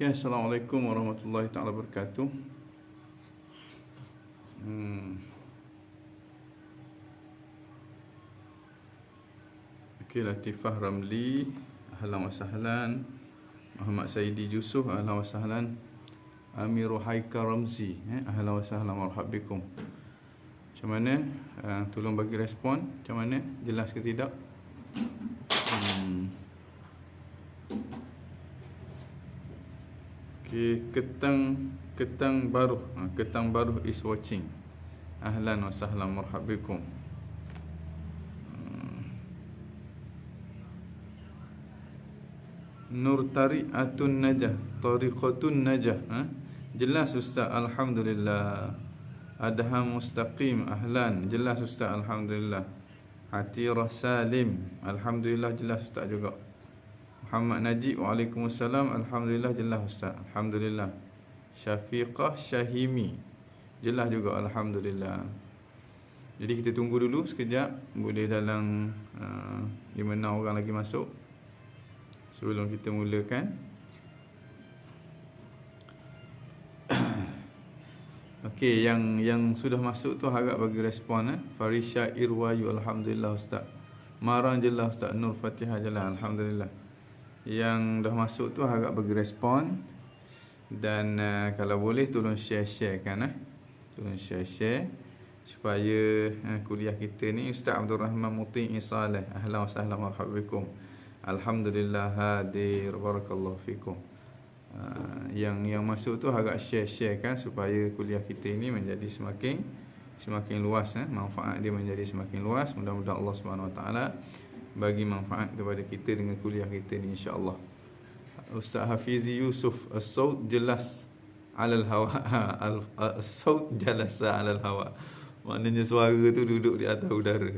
Okay, Assalamualaikum warahmatullahi taala wabarakatuh. Okay, Latifah Ramli, ahlan wa sahlan. Muhammad Saidi Yusuf, ahlan wa sahlan. Amirul Haikal Ramzi, ahlan wa sahlan, marhab bikum. Macam mana? Tolong bagi respon. Macam mana? Jelas ke tidak? Okay, Ketang Baruh, Ketang Baruh is watching. Ahlan wa sahlan, marhab bikum. Nur Tariqatun Najah, Tariqatun Najah, jelas Ustaz, alhamdulillah. Adham Mustaqim, ahlan, jelas Ustaz, alhamdulillah. Hatirah Salim, alhamdulillah, jelas Ustaz juga. Muhammad Najib, waalaikumsalam, alhamdulillah, jelas Ustaz, alhamdulillah. Syafiqah Syahimi, jelas juga, alhamdulillah. Jadi kita tunggu dulu sekejap, boleh dalam 5-6 orang lagi masuk sebelum kita mulakan. Okey, yang sudah masuk tu harap bagi respon. Farisha Irwayu, alhamdulillah Ustaz. Marang jelas Ustaz. Nur Fatihah jelas, alhamdulillah. Yang dah masuk tu harap bagi respon. Dan kalau boleh tolong share kan. Tolong share supaya kuliah kita ni Ustaz Abdul Rahman Muti'i Saleh, ahlan wa sahlan, marhab bikum. Alhamdulillah hadir, barakallahu fikum. Yang masuk tu harap share kan supaya kuliah kita ini menjadi semakin luas, manfaat dia menjadi semakin luas. Mudah-mudahan Allah Subhanahu Wa Taala bagi manfaat kepada kita dengan kuliah kita ni, insya-Allah. Ustaz Hafizi Yusuf, as-saut jelas alal hawa. As-saut jalasa alal hawa, maknanya suara tu duduk di atas udara.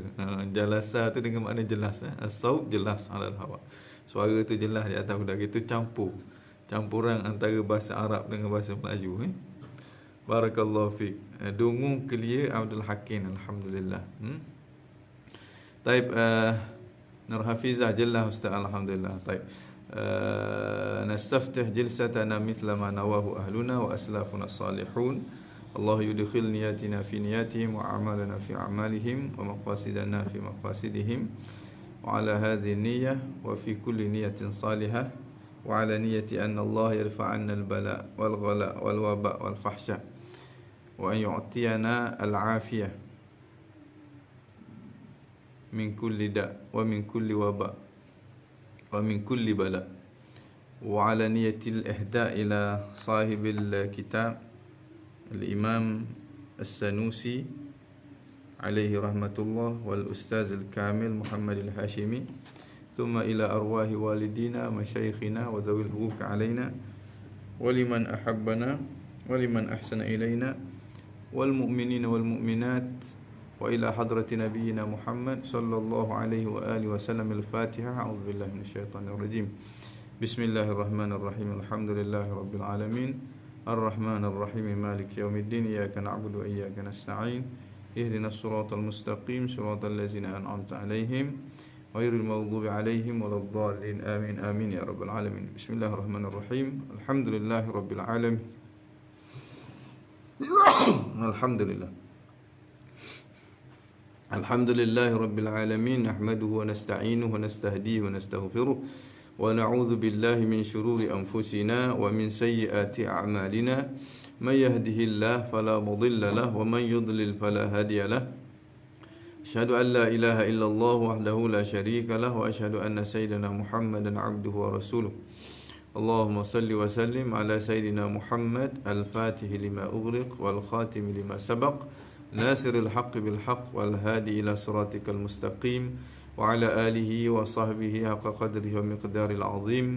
Jalasa tu dengan makna jelas. As-saut jelas alal hawa, suara tu jelas di atas udara. Itu campuran antara bahasa Arab dengan bahasa Melayu. Barakallahu fiik. Dungu clear Abdul Hakim, alhamdulillah. Taib, Nur Hafizah jelas Ustaz, alhamdulillah. Taib, nastaftih jilsatana mithla ma nawahu ahluna wa aslafuna salihun. Allah yudkhil niyatina fi niyatihim wa a'malana fi a'malihim wa maqasidana fi maqasidihim. Wa ala hadhihi niyyah wa fi kulli niyatin salihah wa ala niyyati anna Allah yarfa'anna al-bala wal ghala wal waba wal fahsya wa an yu'tiyana al-afiyah min kulli da' wa min kulli waba wa min kulli bala wa ala niyyati al-ihda' ila sahibil kitab al-imam as-Sanusi alaihi rahmatullah wal ustaz al-kamil Muhammad al-Hashimi. ثم إلى أرواح والدينا مشايخنا وذوي الحقوق علينا ولمن أحبنا ولمن أحسن إلينا والمؤمنين والمؤمنات وإلى حضرة نبينا محمد صلى الله عليه وآله وسلم. الفاتحة. أعوذ بالله من الشيطان الرجيم. بسم الله الرحمن الرحيم. الحمد لله رب العالمين الرحمن الرحيم مالك يوم الدين إياك نعبد وإياك نستعين اهدنا الصراط المستقيم صراط الذين أنعمت عليهم غير المغضوب عليهم ولا الضالين آمين آمين يا رب العالمين. بسم الله الرحمن الرحيم. الحمد لله رب العالمين. الحمد لله الحمد لله رب العالمين. نحمده ونستعينه ونستهديه ونستغفره ونعوذ بالله من شرور أنفسنا ومن سيئات أعمالنا. من يهده الله فلا مضل له ومن يضلل فلا هادي له. أشهد أن لا إله إلا الله وحده لا شريك له وأشهد أن سيدنا محمدا عبده ورسوله. اللهم صل وسلم على سيدنا محمد الفاتح لما أغلق والخاتم لما سبق ناصر الحق بالحق والهادي إلى صراطك المستقيم وعلى آله وصحبه حق قدره ومقدار العظيم.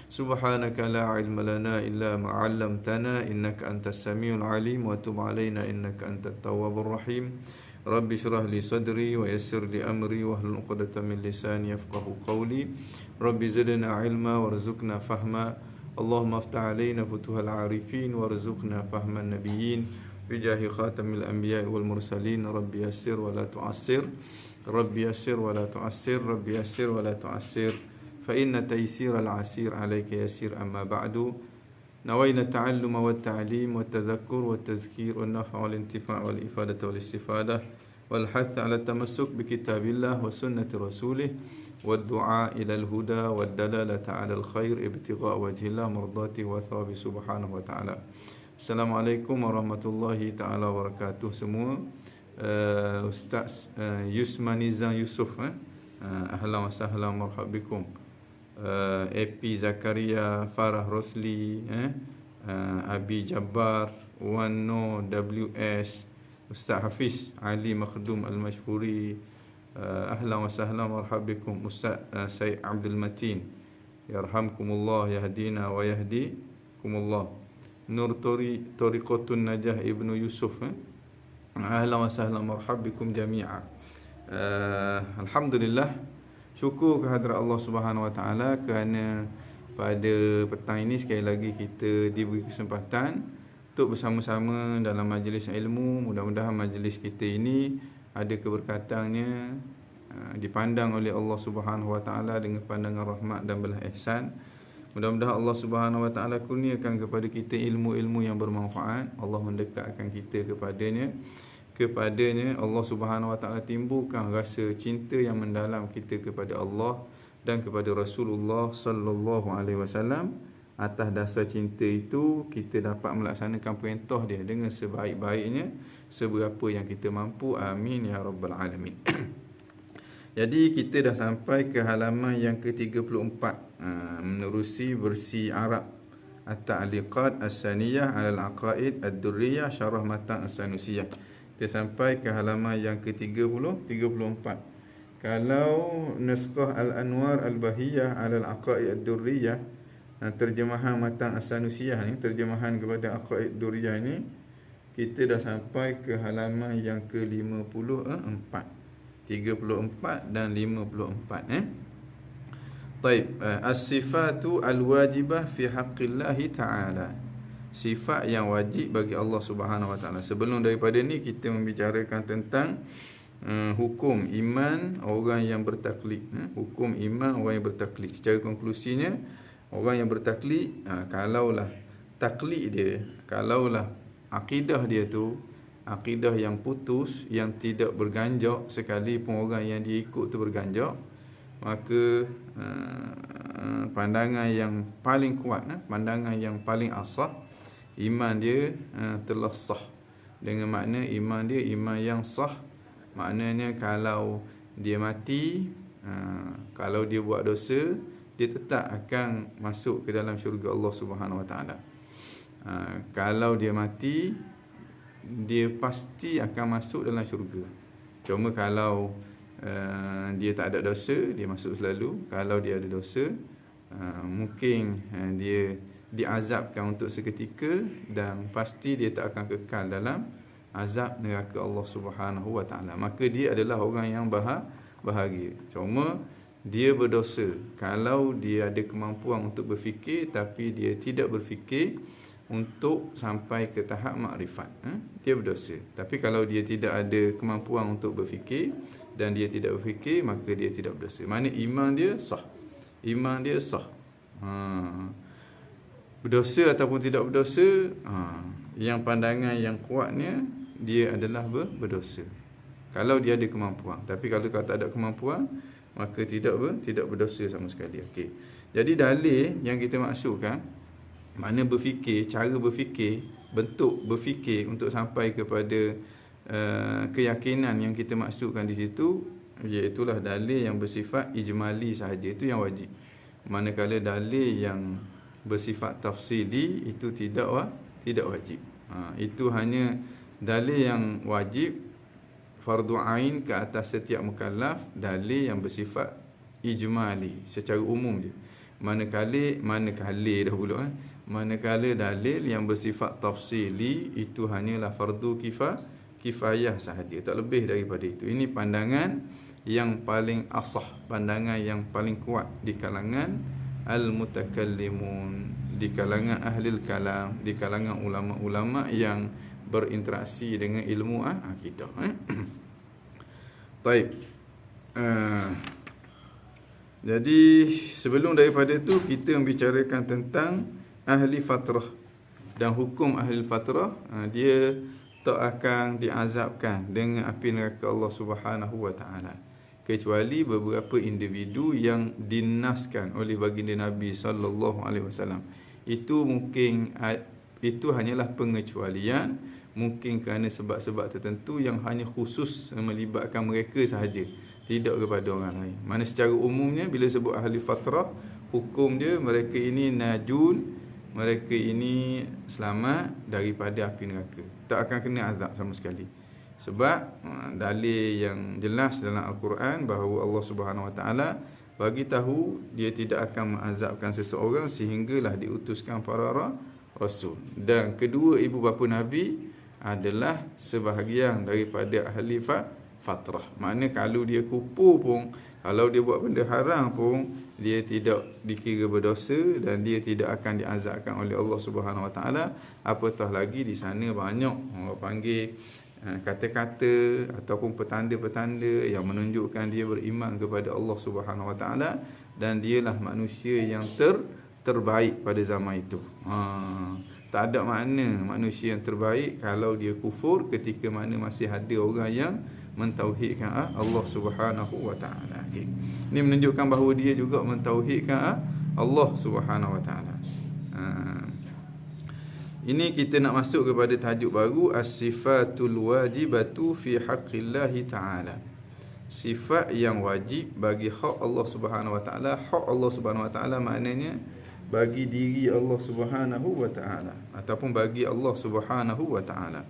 سبحانك لا علم لنا إلا ما علمتنا إنك أنت السميع العليم وتب علينا إنك أنت التواب الرحيم. رب اشرح لي صدري ويسر لي أمري واحلل عقدة من لساني يفقهوا قولي. رب زدنا علما وارزقنا فهما. اللهم افتح علينا فتوح العارفين وارزقنا فهم النبيين بجاه خاتم الأنبياء والمرسلين. رب يسر ولا تعسر رب يسر ولا تعسر رب يسر ولا تعسر فإن تيسير العسير عليك يسير. أما بعد نوينا التعلم والتعليم والتذكر والتذكير والنفع والانتفاع والإفادة والاستفادة والحث على التمسك بكتاب الله وسنة رسوله والدعاء إلى الهدى والدلالة على الخير ابتغاء وجه الله مرضاته وثواب سبحانه وتعالى. Assalamualaikum warahmatullahi taala wabarakatuh semua. Ustaz Yusmanizan Yusof, ahlan wa sahlan marhabikum. AP Zakaria, Farah Rosli, Abi Jabbar, Wano WS, Ustaz Hafiz Ali Makhdum Al-Mashhuri, ahlan wa sahlan marhabikum. Ustaz Said Abdul Matin, yarhamkumullah, yahdina wa yahdikumullah. Nur Tariqatun Najah Ibnu Yusuf, ahlan wa sahlan marhabikum jami'a. Alhamdulillah, syukur kehadrat Allah Subhanahu Wa Taala kerana pada petang ini sekali lagi kita diberi kesempatan untuk bersama-sama dalam majlis ilmu. Mudah-mudahan majlis kita ini ada keberkatannya, dipandang oleh Allah Subhanahu Wa Taala dengan pandangan rahmat dan belah ihsan. Mudah-mudahan Allah Subhanahu Wa Taala kurniakan kepada kita ilmu-ilmu yang bermanfaat. Allah mendekatkan kita kepadanya. Allah Subhanahu Wa Taala timbulkan rasa cinta yang mendalam kita kepada Allah dan kepada Rasulullah sallallahu alaihi wasallam. Atas dasar cinta itu kita dapat melaksanakan perintah dia dengan sebaik-baiknya seberapa yang kita mampu. Amin ya rabbal alamin. Jadi kita dah sampai ke halaman yang ke-34, menerusi versi Arab At-Ta'liqat As-Saniyah 'ala al-Aqaid Ad-Durriyah Syarah Matan As-Sanusiyah. Kita sampai ke halaman yang ke-34. Kalau Naskah Al-Anwar Al-Bahiyah 'ala al-Aqaid Ad-Durriyah, terjemahan Matan As-Sanusiyah ni, terjemahan kepada Aqaid Durriyah ni, kita dah sampai ke halaman yang ke-54. 34 dan 54. Baik, as-sifatu al-wajibah fi haqqillahi ta'ala. Sifat yang wajib bagi Allah Subhanahu Wa Taala. Sebelum daripada ni kita membicarakan tentang hukum iman orang yang bertaklid. Hukum iman orang yang bertaklid. Secara konklusinya, orang yang bertaklid, kalaulah taklid dia, kalaulah akidah dia tu akidah yang putus, yang tidak berganjak, sekalipun orang yang dia ikut tu berganjak, maka pandangan yang paling kuat, pandangan yang paling asah, iman dia telah sah. Dengan makna iman dia iman yang sah, maknanya kalau dia mati, kalau dia buat dosa, dia tetap akan masuk ke dalam syurga Allah Subhanahu Wa Taala. Kalau dia mati, dia pasti akan masuk dalam syurga. Cuma kalau dia tak ada dosa, dia masuk selalu. Kalau dia ada dosa, mungkin dia diazabkan untuk seketika, dan pasti dia tak akan kekal dalam azab neraka Allah Subhanahu Wa Taala. Maka dia adalah orang yang bahagia. Cuma dia berdosa kalau dia ada kemampuan untuk berfikir, tapi dia tidak berfikir untuk sampai ke tahap makrifat, dia berdosa. Tapi kalau dia tidak ada kemampuan untuk berfikir dan dia tidak berfikir, maka dia tidak berdosa. Maksudnya iman dia sah. Iman dia sah. Berdosa ataupun tidak berdosa, yang pandangan yang kuatnya dia adalah berdosa. Kalau dia ada kemampuan. Tapi kalau tak ada kemampuan, maka tidak berdosa sama sekali. Okey. Jadi dalil yang kita maksudkan, mana berfikir, cara berfikir, bentuk berfikir untuk sampai kepada keyakinan yang kita maksudkan di situ, iaitulah dalil yang bersifat ijmali sahaja, itu yang wajib. Manakala dalil yang bersifat tafsili itu tidak wajib. Itu hanya dalil yang wajib fardu ain ke atas setiap mukallaf, dalil yang bersifat ijmali secara umum je. Manakala dalil yang bersifat tafsili itu hanyalah fardu kifayah sahaja, tak lebih daripada itu. Ini pandangan yang paling asah, pandangan yang paling kuat di kalangan al-mutakallimun, di kalangan ahlil kalam, di kalangan ulama-ulama yang berinteraksi dengan ilmu akidah. Baik. Jadi sebelum daripada itu kita membicarakan tentang ahli fatrah. Dan hukum ahli fatrah, dia tak akan diazabkan dengan api neraka Allah Subhanahu wa taala, kecuali beberapa individu yang dinaskan oleh baginda Nabi sallallahu alaihi wasallam. Itu mungkin, itu hanyalah pengecualian, mungkin kerana sebab-sebab tertentu yang hanya khusus melibatkan mereka sahaja, tidak kepada orang lain. Mana secara umumnya bila sebut ahli fatrah, hukum dia mereka ini najun, mereka ini selamat daripada api neraka, tak akan kena azab sama sekali. Sebab dalil yang jelas dalam Al-Quran bahawa Allah Subhanahu Wa Taala bagi tahu dia tidak akan mengazabkan seseorang sehinggalah diutuskan para rasul. Dan kedua ibu bapa Nabi adalah sebahagian daripada ahli fatrah. Maknanya kalau dia kufur pun, kalau dia buat benda haram pun, dia tidak dikira berdosa dan dia tidak akan diazabkan oleh Allah Subhanahu Wa Taala. Apatah lagi di sana banyak orang panggil kata-kata ataupun petanda-petanda yang menunjukkan dia beriman kepada Allah Subhanahu Wa Taala, dan dialah manusia yang terbaik pada zaman itu. Tak ada makna manusia yang terbaik kalau dia kufur ketika mana masih ada orang yang mentauhidkan Allah Subhanahu Wa Taala. Okay. Ini menunjukkan bahawa dia juga mentauhidkan Allah Subhanahu Wa Taala. Ini kita nak masuk kepada tajuk baru, as-sifatul wajibatu fi haqqillah taala. Sifat yang wajib bagi hak Allah Subhanahu Wa Taala. Hak Allah Subhanahu Wa Taala maknanya bagi diri Allah Subhanahu Wa Taala ataupun bagi Allah Subhanahu Wa Taala.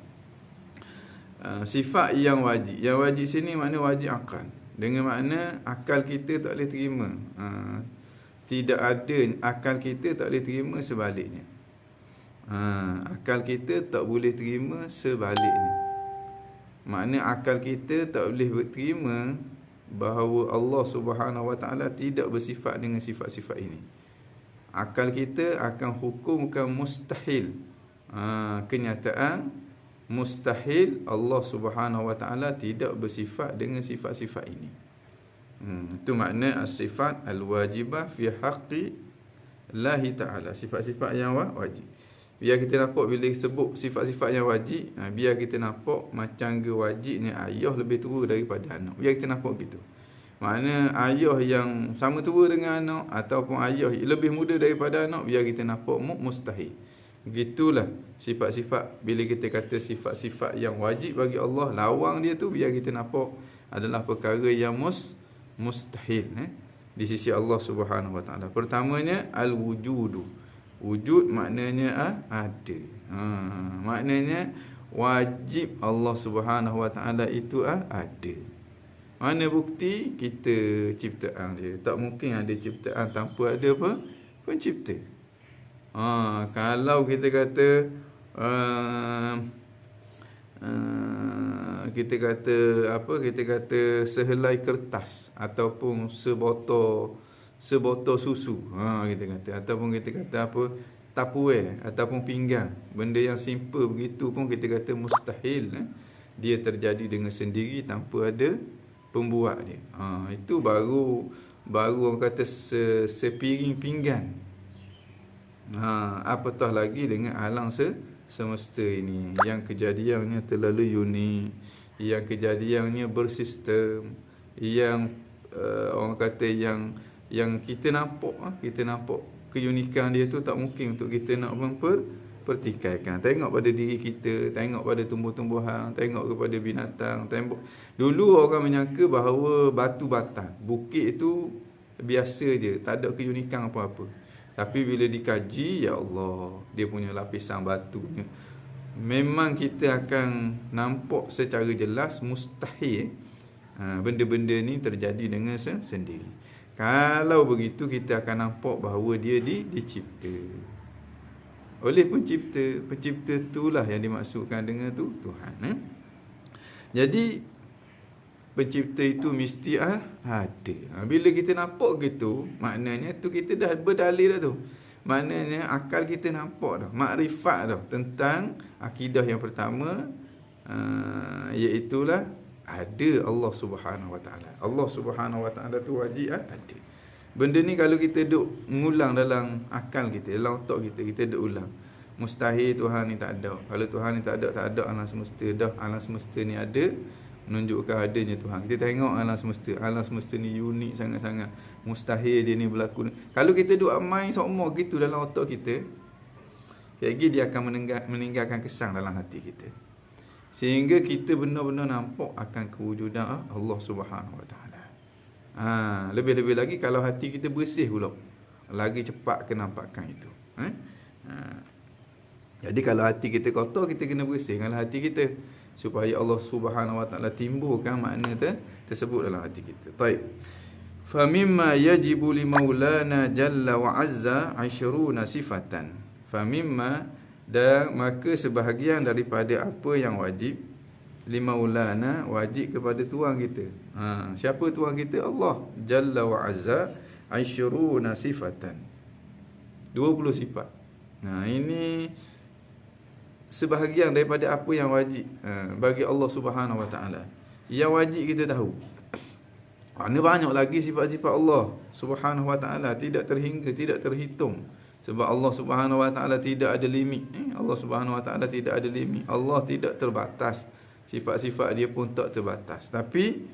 Sifat yang wajib. Yang wajib sini makna wajib akal. Dengan makna akal kita tak boleh terima. Tidak ada akal kita tak boleh terima sebaliknya. Akal kita tak boleh terima sebaliknya. Makna akal kita tak boleh terima bahawa Allah Subhanahu Wa Taala tidak bersifat dengan sifat-sifat ini. Akal kita akan hukumkan mustahil. Kenyataan mustahil Allah Subhanahu Wa Taala tidak bersifat dengan sifat-sifat ini. Itu makna as-sifat al-wajibah fi haqqi Allah Taala. Sifat-sifat yang wajib. Biar kita nampak bila sebut sifat-sifat yang wajib, biar kita nampak macam wajibnya ayah lebih tua daripada anak. Biar kita nampak gitu. Makna ayah yang sama tua dengan anak ataupun ayah lebih muda daripada anak, biar kita nampak mustahil. Begitulah sifat-sifat. Bila kita kata sifat-sifat yang wajib bagi Allah, lawang dia tu biar kita nampak adalah perkara yang mustahil di sisi Allah Subhanahu Wa Taala. Pertamanya al-wujudu. Wujud maknanya ada. Maknanya wajib Allah Subhanahu Wa Taala itu ada. Mana bukti? Kita ciptaan dia. Tak mungkin ada ciptaan tanpa ada pencipta. Kalau kita kata kita kata sehelai kertas ataupun sebotol susu, kita kata, ataupun kita kata tupperware ataupun pinggan, benda yang simple begitu pun kita kata mustahil dia terjadi dengan sendiri tanpa ada pembuat dia. Itu baru orang kata sepiring pinggan. Apatah lagi dengan alam semesta ini yang kejadiannya terlalu unik, yang kejadiannya bersistem, yang orang kata yang kita nampak keunikan dia tu tak mungkin untuk kita nak pertikaikan. Tengok pada diri kita, tengok pada tumbuh-tumbuhan, tengok kepada binatang, tengok. Dulu orang menyangka bahawa batu bata, bukit itu biasa je, tak ada keunikan apa-apa. Tapi bila dikaji, ya Allah, dia punya lapisan batunya, memang kita akan nampak secara jelas mustahil benda-benda ni terjadi dengan sendiri. Kalau begitu kita akan nampak bahawa dia dicipta oleh pencipta. Pencipta itulah yang dimaksudkan dengan tu Tuhan. Jadi pencipta itu mesti ada. Bila kita nampak gitu, maknanya tu kita dah berdalil dah tu. Maknanya akal kita nampak dah, makrifat dah tentang akidah yang pertama, iaitulah ada Allah Subhanahu Wa Taala. Allah Subhanahu Wa Taala tu wajib ada. Benda ni kalau kita duk mengulang dalam akal kita, dalam otak kita duk ulang. Mustahil Tuhan ni tak ada. Kalau Tuhan ni tak ada alam semesta. Dah alam semesta ni ada, menunjukkan adanya Tuhan. Kita tengok alam semesta. Alam semesta ni unik sangat-sangat. Mustahil dia ni berlaku. Kalau kita duk amai sokmo gitu dalam otak kita, lagi dia akan meninggalkan kesan dalam hati kita. Sehingga kita benar-benar nampak akan kewujudan Allah Subhanahu Wa Taala. Lebih-lebih lagi kalau hati kita bersih pula, lagi cepat kenampakan itu. Jadi kalau hati kita kotor, kita kena bersihkan hati kita supaya Allah Subhanahu Wa Taala timbulkan makna tersebut dalam hati kita. Baik. Fa mimma yajibu li maulana jalla wa azza 20 sifatan. Fa mimma, dan maka sebahagian daripada apa yang wajib li maulana, wajib kepada tuan kita. Siapa tuan kita? Allah jalla wa azza 20 sifatan. 20 sifat. Ini sebahagian daripada apa yang wajib bagi Allah Subhanahu Wa Taala. Yang wajib kita tahu. Ini banyak lagi sifat-sifat Allah Subhanahu Wa Taala, tidak terhingga, tidak terhitung. Sebab Allah Subhanahu Wa Taala tidak ada limit. Allah Subhanahu Wa Taala tidak ada limit. Allah tidak terbatas. Sifat-sifat dia pun tak terbatas. Tapi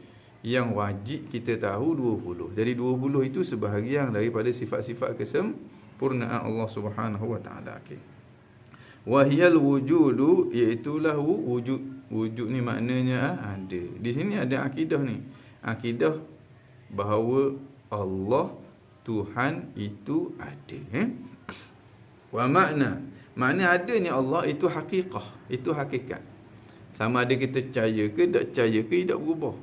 yang wajib kita tahu 20. Jadi 20 itu sebahagian daripada sifat-sifat kesempurnaan Allah Subhanahu Wa Taala. Okey. Wahyal wujudu, iaitulah wujud. Wujud ni maknanya ada. Di sini ada akidah ni. Akidah bahawa Allah Tuhan itu ada. Wa makna adanya Allah itu hakikah, itu hakikat. Sama ada kita percaya ke tak percaya ke, tidak berubah.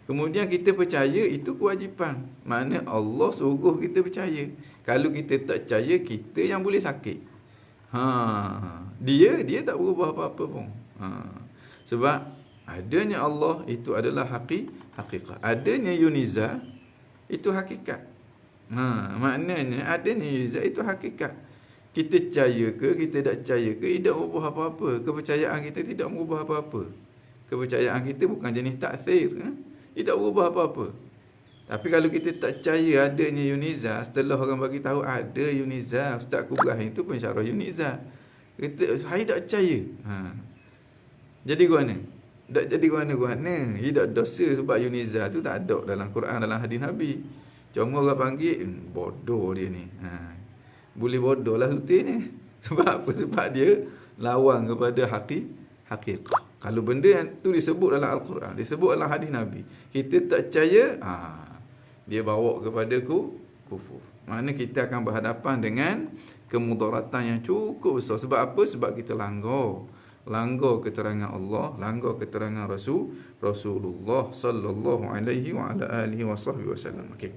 Kemudian kita percaya itu kewajipan. Makna Allah suruh kita percaya. Kalau kita tak percaya, kita yang boleh sakit. Dia tak berubah apa-apa pun. Sebab adanya Allah itu adalah hakikat. Adanya Yuniza itu hakikat. Maknanya adanya Yuniza itu hakikat. Kita percaya ke, kita tak percaya ke, tidak berubah apa-apa. Kepercayaan kita tidak berubah apa-apa. Kepercayaan kita bukan jenis taksir, tidak berubah apa-apa. Tapi kalau kita tak percaya adanya Yuniza, setelah orang bagi tahu ada Yuniza, Ustaz Ibrahim itu pun syarah Yuniza, kita saya tak percaya. Jadi gimana? Tak jadi gimana? Tidak dosa sebab Yuniza tu tak ada dalam Quran, dalam hadis Nabi. Cuma orang panggil bodoh dia ni. Boleh bodoh lah sutih. Sebab apa? Sebab dia lawan kepada hakikat. Kalau benda yang tu disebut dalam Al-Quran, disebut dalam hadis Nabi, kita tak percaya, dia bawa kepada kufur. Maknanya kita akan berhadapan dengan kemudaratan yang cukup besar. Sebab apa? Sebab kita langgar keterangan Allah, langgar keterangan Rasulullah sallallahu alaihi wa ala alihi wasallam. Okey.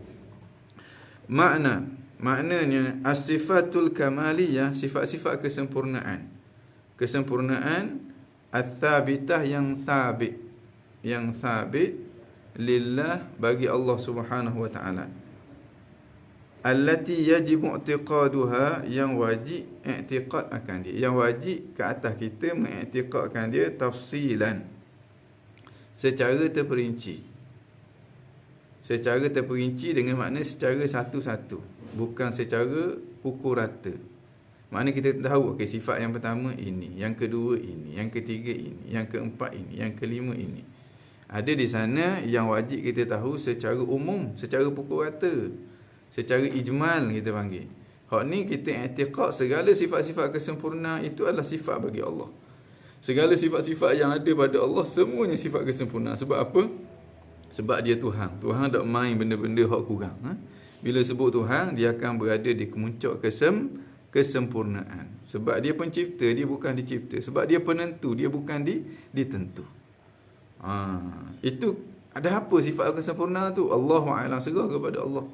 Maknanya as-sifatul kamaliyah, sifat-sifat kesempurnaan. Kesempurnaan ats-tsabitah, yang sabit lillah, bagi Allah Subhanahu Wa Taala. Allati yajibu i'tiqaduha, yang wajib i'tiqad akan dia, yang wajib ke atas kita mengiktikadkan dia tafsilan, secara terperinci. Secara terperinci dengan makna secara satu-satu, bukan secara pukul rata. Maknanya kita tahu, okey, sifat yang pertama ini, yang kedua ini, yang ketiga ini, yang keempat ini, yang kelima ini. Ada di sana yang wajib kita tahu secara umum, secara pukul rata, secara ijmal kita panggil. Hak ni kita i'tiqad segala sifat-sifat kesempurnaan itu adalah sifat bagi Allah. Segala sifat-sifat yang ada pada Allah semuanya sifat kesempurnaan. Sebab apa? Sebab dia Tuhan. Tuhan tak main benda-benda hak kurang. Bila sebut Tuhan, dia akan berada di kemuncak kesempurnaan. Sebab dia pencipta, dia bukan dicipta. Sebab dia penentu, dia bukan ditentu. Itu ada apa sifat kesempurnaan tu? Allahu a'lam, serah kepada Allah.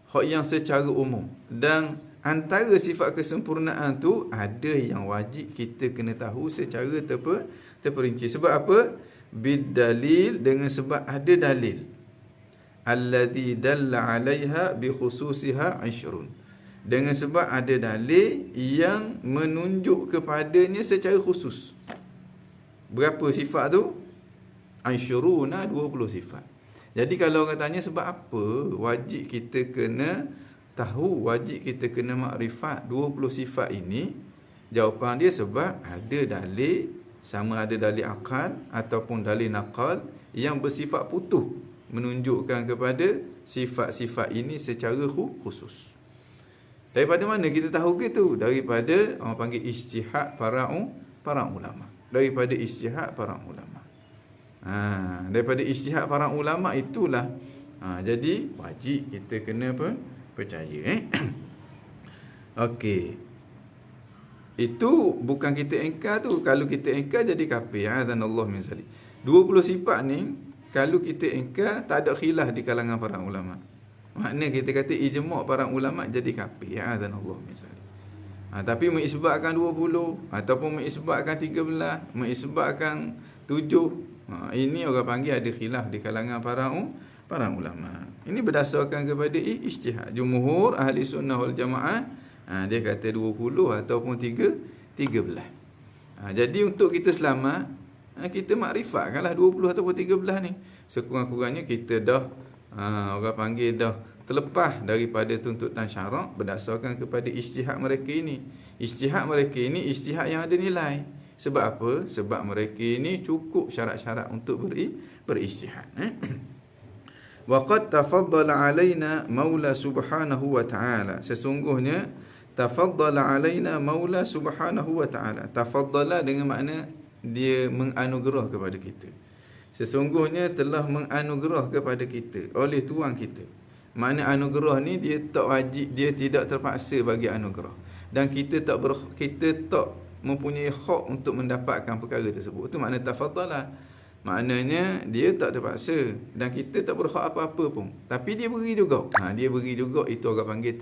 Hak yang secara umum. Dan antara sifat kesempurnaan tu ada yang wajib kita kena tahu secara terperinci. Sebab apa? Bidalil, dengan sebab ada dalil. Allazi dalla 'alaiha bi khususiha 20. Dengan sebab ada dalil yang menunjuk kepadanya secara khusus. Berapa sifat tu? 20 sifat. Jadi kalau orang tanya sebab apa wajib kita kena tahu, wajib kita kena makrifat 20 sifat ini, jawapan dia sebab ada dalil, sama ada dalil akal ataupun dalil naqal yang bersifat putus, menunjukkan kepada sifat-sifat ini secara khusus. Daripada mana kita tahu gitu? Daripada orang panggil ijtihad para ulama. Daripada ijtihad para ulama. Daripada ijtihad para ulama itulah. Jadi wajib kita kena percaya. Okey. Itu bukan kita engkar tu. Kalau kita engkar jadi kafir. Azanallahu min zalik. 20 sifat ni kalau kita engkar tak ada khilaf di kalangan para ulama. Makna kita kata ijma' para ulama jadi kafir. Azanallahu min zalik. Tapi mengisbatkan 20 ataupun mengisbatkan 13, mengisbatkan 7, ini orang panggil ada khilaf di kalangan para ulama. Ini berdasarkan kepada ijtihad. Jumhur ahli sunnah wal jamaah dia kata 20 ataupun 13. Jadi untuk kita selamat, kita makrifatkanlah 20 ataupun 13 ni. Sekurang-kurangnya kita dah orang panggil dah terlepas daripada tuntutan syarak berdasarkan kepada ijtihad mereka ini. Ijtihad mereka ini ijtihad yang ada nilai. Sebab apa? Sebab mereka ini cukup syarat-syarat untuk berijtihad. Wa qad tafaddala alaina Maula subhanahu wa ta'ala. Sesungguhnya tafaddala alaina Maula subhanahu wa ta'ala. Tafaddala dengan makna dia menganugerah kepada kita. Sesungguhnya telah menganugerah kepada kita oleh Tuhan kita. Makna anugerah ni dia tak wajib, dia tidak terpaksa bagi anugerah. Dan kita tak mempunyai hak untuk mendapatkan perkara tersebut. Itu makna tafaddala. Maknanya dia tak terpaksa dan kita tak berhak apa-apa pun. Tapi dia beri juga. Dia beri juga, itu orang panggil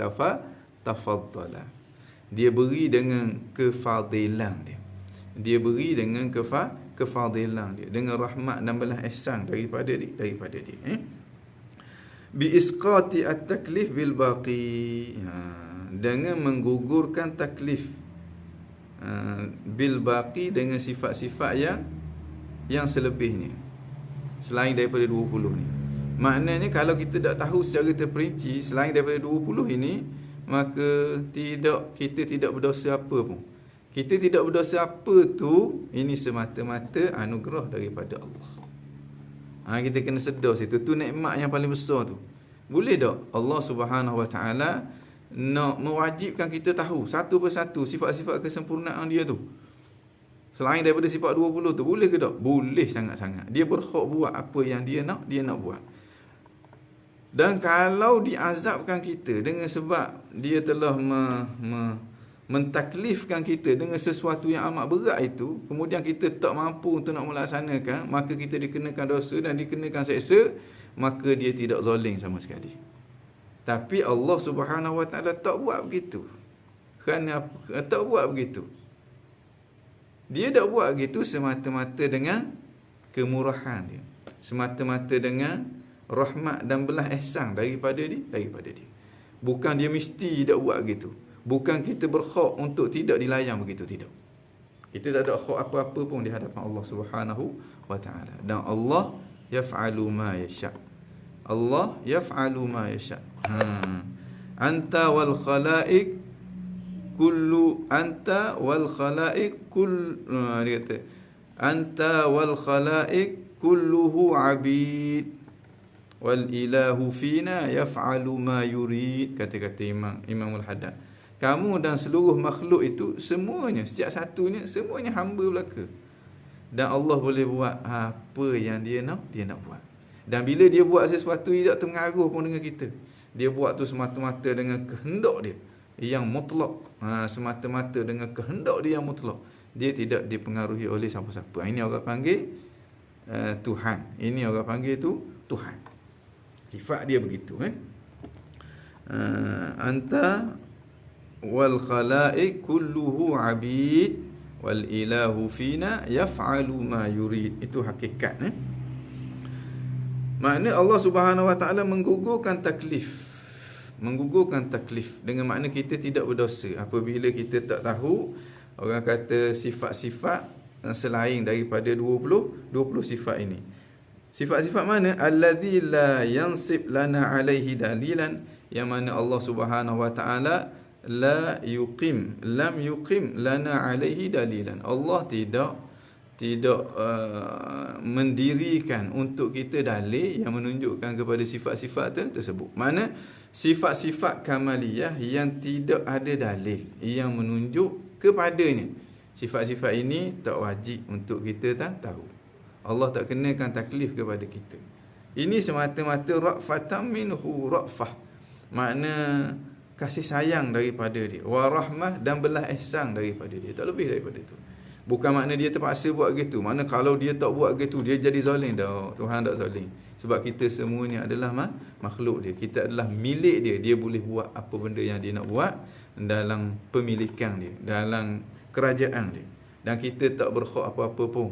tafaddala. Dia beri dengan kefadilan dia. Dia beri dengan kefadilan dia, dengan rahmat dan belas ihsan daripada dia. Bi isqati at-taklif bil baqi. Dengan menggugurkan taklif bil baqi dengan sifat-sifat yang selebihnya selain daripada 20 ni. Maknanya kalau kita tak tahu secara terperinci selain daripada 20 ini, maka kita tidak berdosa apa pun. Kita tidak berdosa apa tu, ini semata-mata anugerah daripada Allah. Kita kena sedar situ. Tu nikmat yang paling besar tu. Boleh tak Allah Subhanahu Wa Taala nak mewajibkan kita tahu satu persatu sifat-sifat kesempurnaan dia tu, selain daripada sifat 20 tu? Boleh ke tak? Boleh sangat-sangat. Dia berhak buat apa yang dia nak buat. Dan kalau diazabkan kita dengan sebab dia telah mentaklifkan kita dengan sesuatu yang amat berat itu, kemudian kita tak mampu untuk nak melaksanakan, maka kita dikenakan dosa dan dikenakan seksa, maka dia tidak zalim sama sekali. Tapi Allah Subhanahu Wa Taala tak buat begitu. Kerana tak buat begitu. Dia tak buat begitu semata-mata dengan kemurahan dia, semata-mata dengan rahmat dan belas ihsan daripada dia. Bukan dia mesti tak buat begitu. Bukan kita berhak untuk tidak dilayang begitu, tidak. Kita tak ada hak apa-apa pun di hadapan Allah Subhanahu Wa Taala. Dan Allah yaf'alu ma yasha. Allah yaf'alu ma yasha. Anta wal khalaiq kullu anta wal khalaiq dia kata anta wal khalaiq kulluhu abid wal ilahu fina yaf'alu ma yurid. Kata-kata Imam Al-Haddad, kamu dan seluruh makhluk itu semuanya, setiap satunya, semuanya hamba belaka. Dan Allah boleh buat apa yang dia nak buat. Dan bila dia buat sesuatu, dia tak terpengaruh pun dengan kita. Dia buat tu semata-mata dengan kehendak dia yang mutlak. Semata-mata dengan kehendak dia yang mutlak. Dia tidak dipengaruhi oleh siapa-siapa. Ini orang panggil Tuhan. Ini orang panggil tu Tuhan. Sifat dia begitu. Anta wal khalaiq kulluhu abid wal ilahu fina yaf'alu ma yurid. Itu hakikat. Makna Allah Subhanahu Wa Taala menggugurkan taklif. Menggugurkan taklif dengan makna kita tidak berdosa apabila kita tak tahu, orang kata, sifat-sifat selain daripada 20 sifat ini. Sifat-sifat mana? Allazi la yansib lana alaihi dalilan, yang mana Allah Subhanahu wa taala lam yuqim lana alaihi dalilan. Allah tidak mendirikan untuk kita dalil yang menunjukkan kepada sifat-sifat tersebut. Mana sifat-sifat kamaliyah yang tidak ada dalil yang menunjuk kepadanya. Sifat-sifat ini tak wajib untuk kita tahu. Allah tak kenakan taklif kepada kita. Ini semata-mata ra'fatan minhu, ra'fah, makna kasih sayang daripada dia, wa rahmah, dan belas ihsan daripada dia, tak lebih daripada itu. Bukan makna dia terpaksa buat gitu. Makna kalau dia tak buat gitu, dia jadi zalim dah. Tuhan tak zalim. Sebab kita semuanya adalah makhluk dia. Kita adalah milik dia. Dia boleh buat apa benda yang dia nak buat dalam pemilikan dia, dalam kerajaan dia. Dan kita tak berhak apa-apa pun.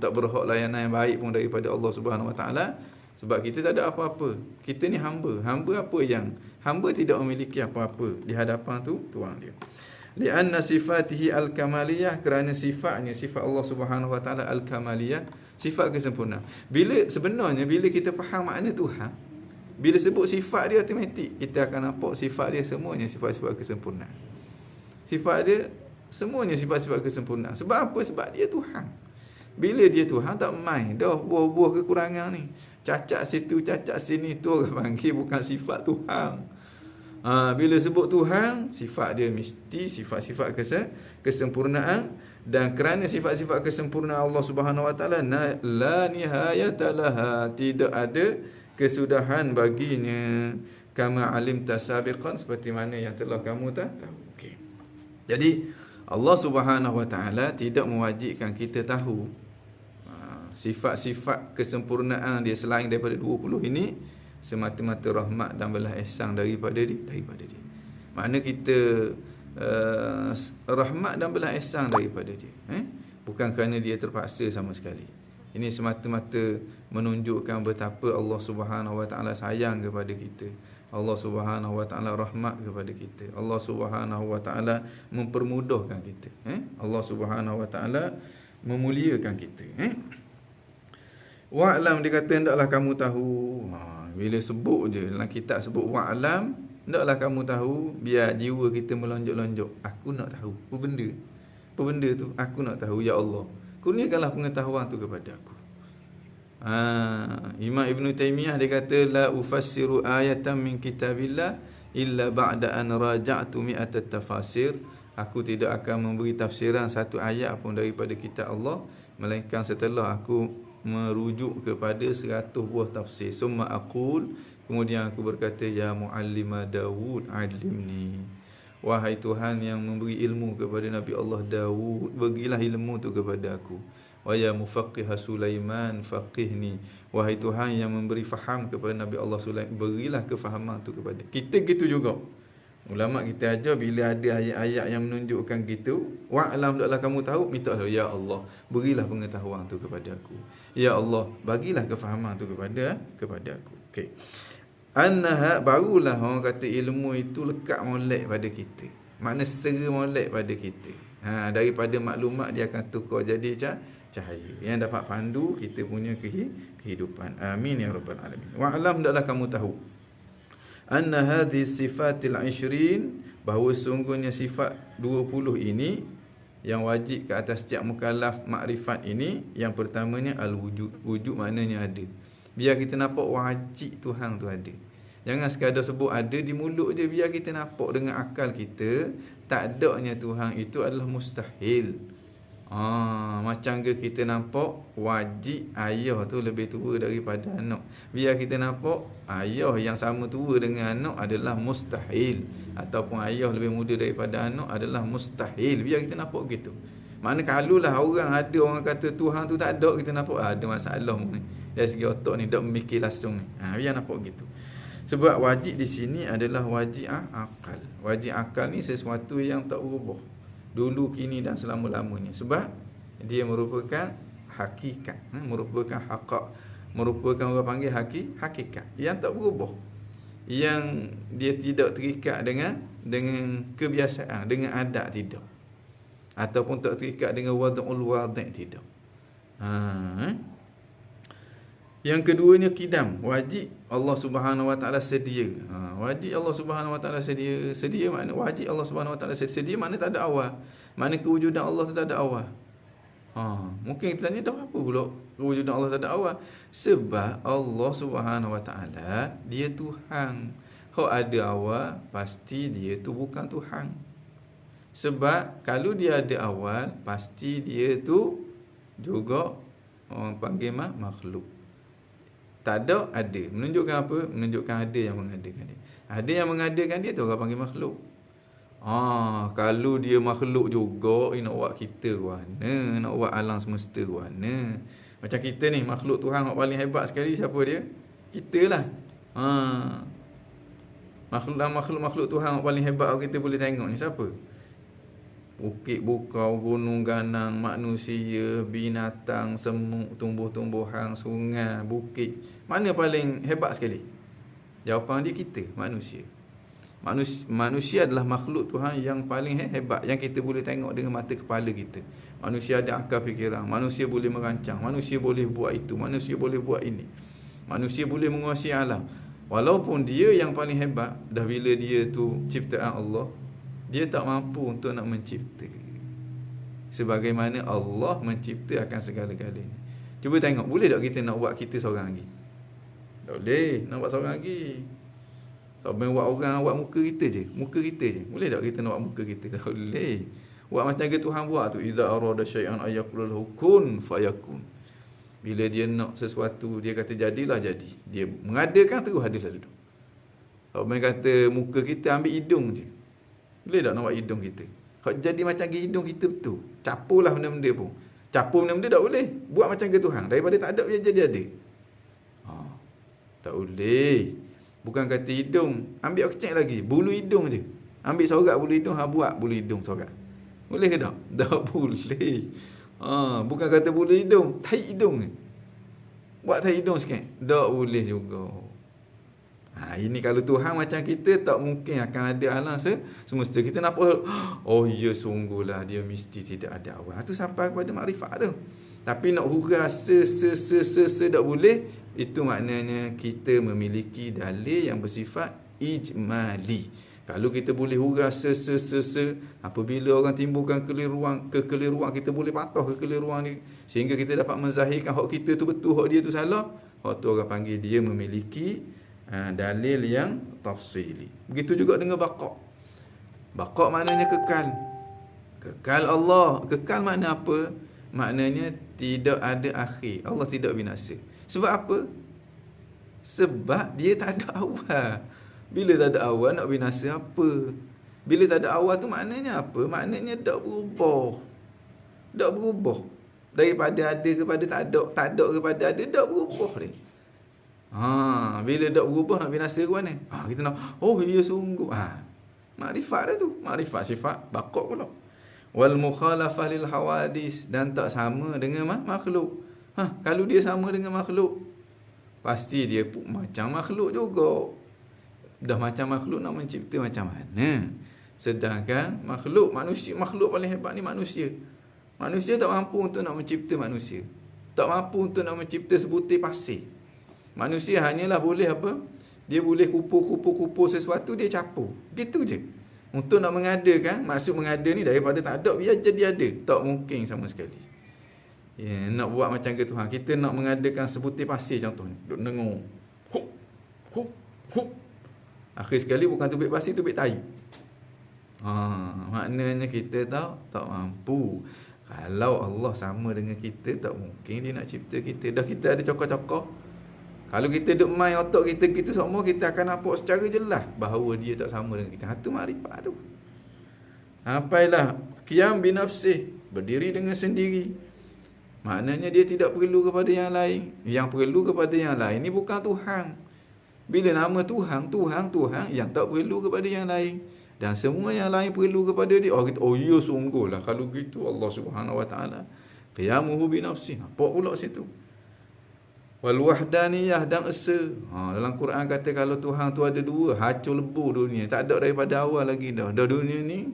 Tak berhak layanan yang baik pun daripada Allah Subhanahu Wa Taala. Sebab kita tak ada apa-apa. Kita ni hamba. Hamba apa yang? Hamba tidak memiliki apa-apa di hadapan Tuhan dia. Lianna sifatihi al-kamaliyah, kerana sifatnya, sifat Allah Subhanahu Wa Taala al-kamaliyah, sifat kesempurnaan. Sebenarnya bila kita faham makna Tuhan, bila sebut sifat dia, automatik kita akan nampak sifat dia semuanya sifat-sifat kesempurnaan. Sifat dia semuanya sifat-sifat kesempurnaan. Sebab apa? Sebab dia Tuhan. Bila dia Tuhan, tak main dah buah-buah kekurangan ni. Cacat situ, cacat sini, tu orang panggil bukan sifat Tuhan. Bila sebut Tuhan, sifat dia mesti sifat-sifat kesempurnaan. Dan kerana sifat-sifat kesempurnaan Allah Subhanahu Wa Taala la nihayata laha, tidak ada kesudahan baginya. Kama alim tasabiqan, seperti mana yang telah kamu tahu. Okey. Jadi Allah Subhanahu Wa Taala tidak mewajibkan kita tahu sifat-sifat kesempurnaan dia selain daripada 20 ini, semata-mata rahmat dan belas ihsan daripada dia. Makna kita rahmat dan belas ihsan daripada dia, bukan kerana dia terpaksa sama sekali. Ini semata-mata menunjukkan betapa Allah Subhanahu Wa Taala sayang kepada kita. Allah Subhanahu Wa Taala rahmat kepada kita. Allah Subhanahu Wa Taala mempermudahkan kita. Allah Subhanahu Wa Taala memuliakan kita. Wa'lam, dia kata hendaklah kamu tahu. Bila sebut je dalam kitab sebut wa'lam, hendaklah kamu tahu, biar jiwa kita melonjak-lonjak. Aku nak tahu apa benda. Apa benda tu? Aku nak tahu, ya Allah. Kurniakanlah pengetahuan tu kepada aku. Imam Ibn Taymiyah dia kata la ufassiru ayatan min kitabillah illa ba'da an raja'tu mi'at tafasir. Aku tidak akan memberi tafsiran satu ayat pun daripada kitab Allah melainkan setelah aku merujuk kepada 100 buah tafsir. Summa aqul, kemudian aku berkata, ya muallima Daud alimni, wahai Tuhan yang memberi ilmu kepada Nabi Allah Daud, berilah ilmu tu kepada aku. Wa ya mufaqqih Sulaiman faqihni, wahai Tuhan yang memberi faham kepada Nabi Allah Sulaiman, berilah kefahaman tu kepada kita. Gitu juga ulama kita ajar, bila ada ayat-ayat yang menunjukkan gitu, wa'lam, hendaklah kamu tahu, minta ya Allah, berilah pengetahuan tu kepada aku. Ya Allah, bagilah kefahaman tu kepada aku. Okey. Annaha, barulah orang kata ilmu itu lekat molek pada kita. Makna sera molek pada kita. Daripada maklumat dia akan tukar jadi cahaya yang dapat pandu kita punya kehidupan. Amin ya rabbal alamin. Wa'lam, hendaklah kamu tahu anna hadhihi sifatil 20, bahawa sungguhnya sifat 20 ini yang wajib ke atas setiap mukallaf makrifat ini, yang pertamanya al-wujud. Wujud maknanya ada. Biar kita nampak wajib Tuhan tu ada. Jangan sekadar sebut ada di mulut je, biar kita nampak dengan akal kita tak adanya Tuhan itu adalah mustahil. Macam ke kita nampak wajib ayah tu lebih tua daripada anak, biar kita nampak ayah yang sama tua dengan anak adalah mustahil, ataupun ayah lebih muda daripada anak adalah mustahil, biar kita nampak gitu. Makna kalaulah orang kata Tuhan tu tak ada, kita nampak ada masalah ni dari segi otak ni, tak memikir langsung ni. Biar nampak gitu. Sebab wajib di sini adalah wajib akal. Wajib akal ni sesuatu yang tak berubah dulu, kini dan selama-lamanya. Sebab dia merupakan hakikat, merupakan haqq, merupakan orang panggil hakikat yang tak berubah, yang dia tidak terikat dengan kebiasaan, dengan adat, tidak, ataupun tak terikat dengan wad'ul wadi', tidak. Yang keduanya kidam, wajib Allah Subhanahu Wa Taala sedia. Wajib Allah Subhanahu Wa Taala sedia. Sedia makna wajib Allah Subhanahu Wa Taala sedia. Sedia makna tak ada awal. Makna kewujudan Allah tu tak ada awal. Mungkin kita tanya dah apa pula kewujudan Allah tak ada awal? Sebab Allah Subhanahu Wa Taala dia Tuhan. Hak ada awal pasti dia tu bukan Tuhan. Sebab kalau dia ada awal pasti dia tu juga orang panggil makhluk. Tak ada. Menunjukkan apa? Menunjukkan ada yang mengadakan dia. Ada yang mengadakan dia tu orang panggil makhluk. Kalau dia makhluk juga, nak buat kita ke mana? Nak buat alam semesta ke mana? Macam kita ni, makhluk Tuhan yang paling hebat sekali, siapa dia? Kita lah. Makhluk Tuhan yang paling hebat kita boleh tengok ni siapa? Bukit bukau, gunung ganang, manusia, binatang, semut, tumbuh-tumbuhan, sungai, bukit. Mana paling hebat sekali? Jawapan dia kita, manusia. Manusia adalah makhluk Tuhan yang paling hebat, yang kita boleh tengok dengan mata kepala kita. Manusia ada akal fikiran, manusia boleh merancang, manusia boleh buat itu, manusia boleh buat ini. Manusia boleh menguasai alam. Walaupun dia yang paling hebat, dah bila dia tu ciptaan Allah, dia tak mampu untuk nak mencipta sebagaimana Allah mencipta akan segala-galanya. Cuba tengok, boleh tak kita nak buat kita seorang lagi? Tak boleh nak buat seorang lagi. Tak boleh buat orang, buat muka kita je. Muka kita je. Boleh tak kita nak buat muka kita? Tak boleh. Buat macam ke Tuhan buat tu. Iza arada syai'an ayyaqul lahu kun fayakun. Bila dia nak sesuatu, dia kata jadilah jadi. Dia mengadakan terus ada lalu. Tak boleh kata muka kita ambil hidung je. Boleh tak nak buat hidung kita? Kalau jadi macam ke hidung kita betul. Capulah benda-benda pun. Capur benda-benda tak boleh. Buat macam ke Tuhan. Daripada tak ada, dia jadi ada. Tak boleh. Bukan kata hidung. Ambil kecil lagi. Bulu hidung je. Ambil sorak bulu hidung, buat bulu hidung sorak. Boleh ke tak? Tak boleh. Bukan kata bulu hidung. Tai hidung je. Buat tai hidung sikit. Tak boleh juga. Ini kalau Tuhan macam kita, tak mungkin akan ada alam semesta. Kita nampak, oh ya sungguhlah dia mesti tidak ada awal. Itu sampai kepada makrifat tu. Tapi nak hurah tak boleh. Itu maknanya kita memiliki dalil yang bersifat ijmali. Kalau kita boleh hurah apabila orang timbulkan kekeliruan, kita boleh patah kekeliruan ni sehingga kita dapat menzahirkan hak kita tu betul, hak dia tu salah. Hak tu orang panggil dia memiliki dalil yang tafsili. Begitu juga dengan baqa. Baqa maknanya kekal. Kekal Allah. Kekal makna apa? Maknanya tidak ada akhir. Allah tidak binasa. Sebab apa? Sebab dia tak ada awal. Bila tak ada awal, nak binasa apa? Bila tak ada awal tu maknanya apa? Maknanya tak berubah. Tak berubah. Daripada ada kepada tak ada kepada ada, tak berubah dia. Bila tak berubah, nak binasa ke mana? Kita nak, oh ya sungguh. Makrifat dah tu. Makrifat sifat baqa pula. Wal mukhalafah lil hawadis, dan tak sama dengan makhluk. Kalau dia sama dengan makhluk, pasti dia pun macam makhluk juga. Dah macam makhluk, nak mencipta macam mana? Sedangkan makhluk paling hebat ni manusia. Manusia tak mampu untuk nak mencipta manusia. Tak mampu untuk nak mencipta sebutir pasir. Manusia hanyalah boleh apa? Dia boleh kupu sesuatu, dia capur. Gitu je. Untuk nak mengadakan, maksud mengada ni daripada tak ada, biar jadi ada. Tak mungkin sama sekali. Nak buat macam ke Tuhan. Kita nak mengadakan sebutir pasir contohnya. Duk dengung. Hup. Akhir sekali bukan tubik pasir, tubik tai. Maknanya kita tak mampu. Kalau Allah sama dengan kita, tak mungkin dia nak cipta kita. Dah kita ada cokok-cokok. Kalau kita duk main otak kita semua, kita akan nampak secara jelas bahawa dia tak sama dengan kita. Itu makrifat tu. Sampailah qiyam binafsih, berdiri dengan sendiri. Maknanya dia tidak perlu kepada yang lain. Yang perlu kepada yang lain ni bukan Tuhan. Bila nama Tuhan yang tak perlu kepada yang lain. Dan semua yang lain perlu kepada dia. Oh ya sungguhlah kalau gitu Allah Subhanahu Wa Taala qiyamuhu binafsih. Nampak pula situ. Wal wahdaniyah, dan esa. Dalam Quran kata kalau Tuhan tu ada dua, hancur lebur dunia. Tak ada daripada awal lagi dah. Dah dunia ni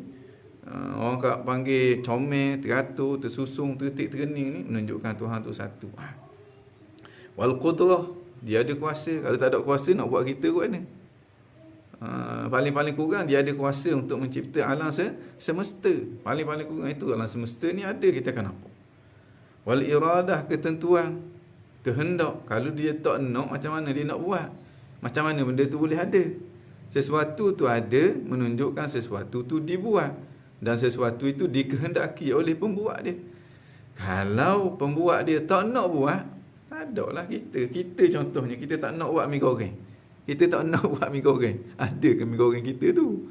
orang kat panggil comel, teratur, tersusung, tertik, terkening ni menunjukkan Tuhan tu satu. Wal qudrah, dia ada kuasa. Kalau tak ada kuasa nak buat kita buat mana? Paling-paling kurang dia ada kuasa untuk mencipta alam semesta. Paling-paling kurang itu alam semesta ni ada, kita akan nampak. Wal iradah, ketentuan, kehendak. Kalau dia tak nak, macam mana dia nak buat? Macam mana benda tu boleh ada? Sesuatu tu ada menunjukkan sesuatu tu dibuat, dan sesuatu itu dikehendaki oleh pembuat dia. Kalau pembuat dia tak nak buat, tak ada lah kita. Kita contohnya, kita tak nak buat mi goreng. Kita tak nak buat mi goreng. Ada ke mi goreng kita tu?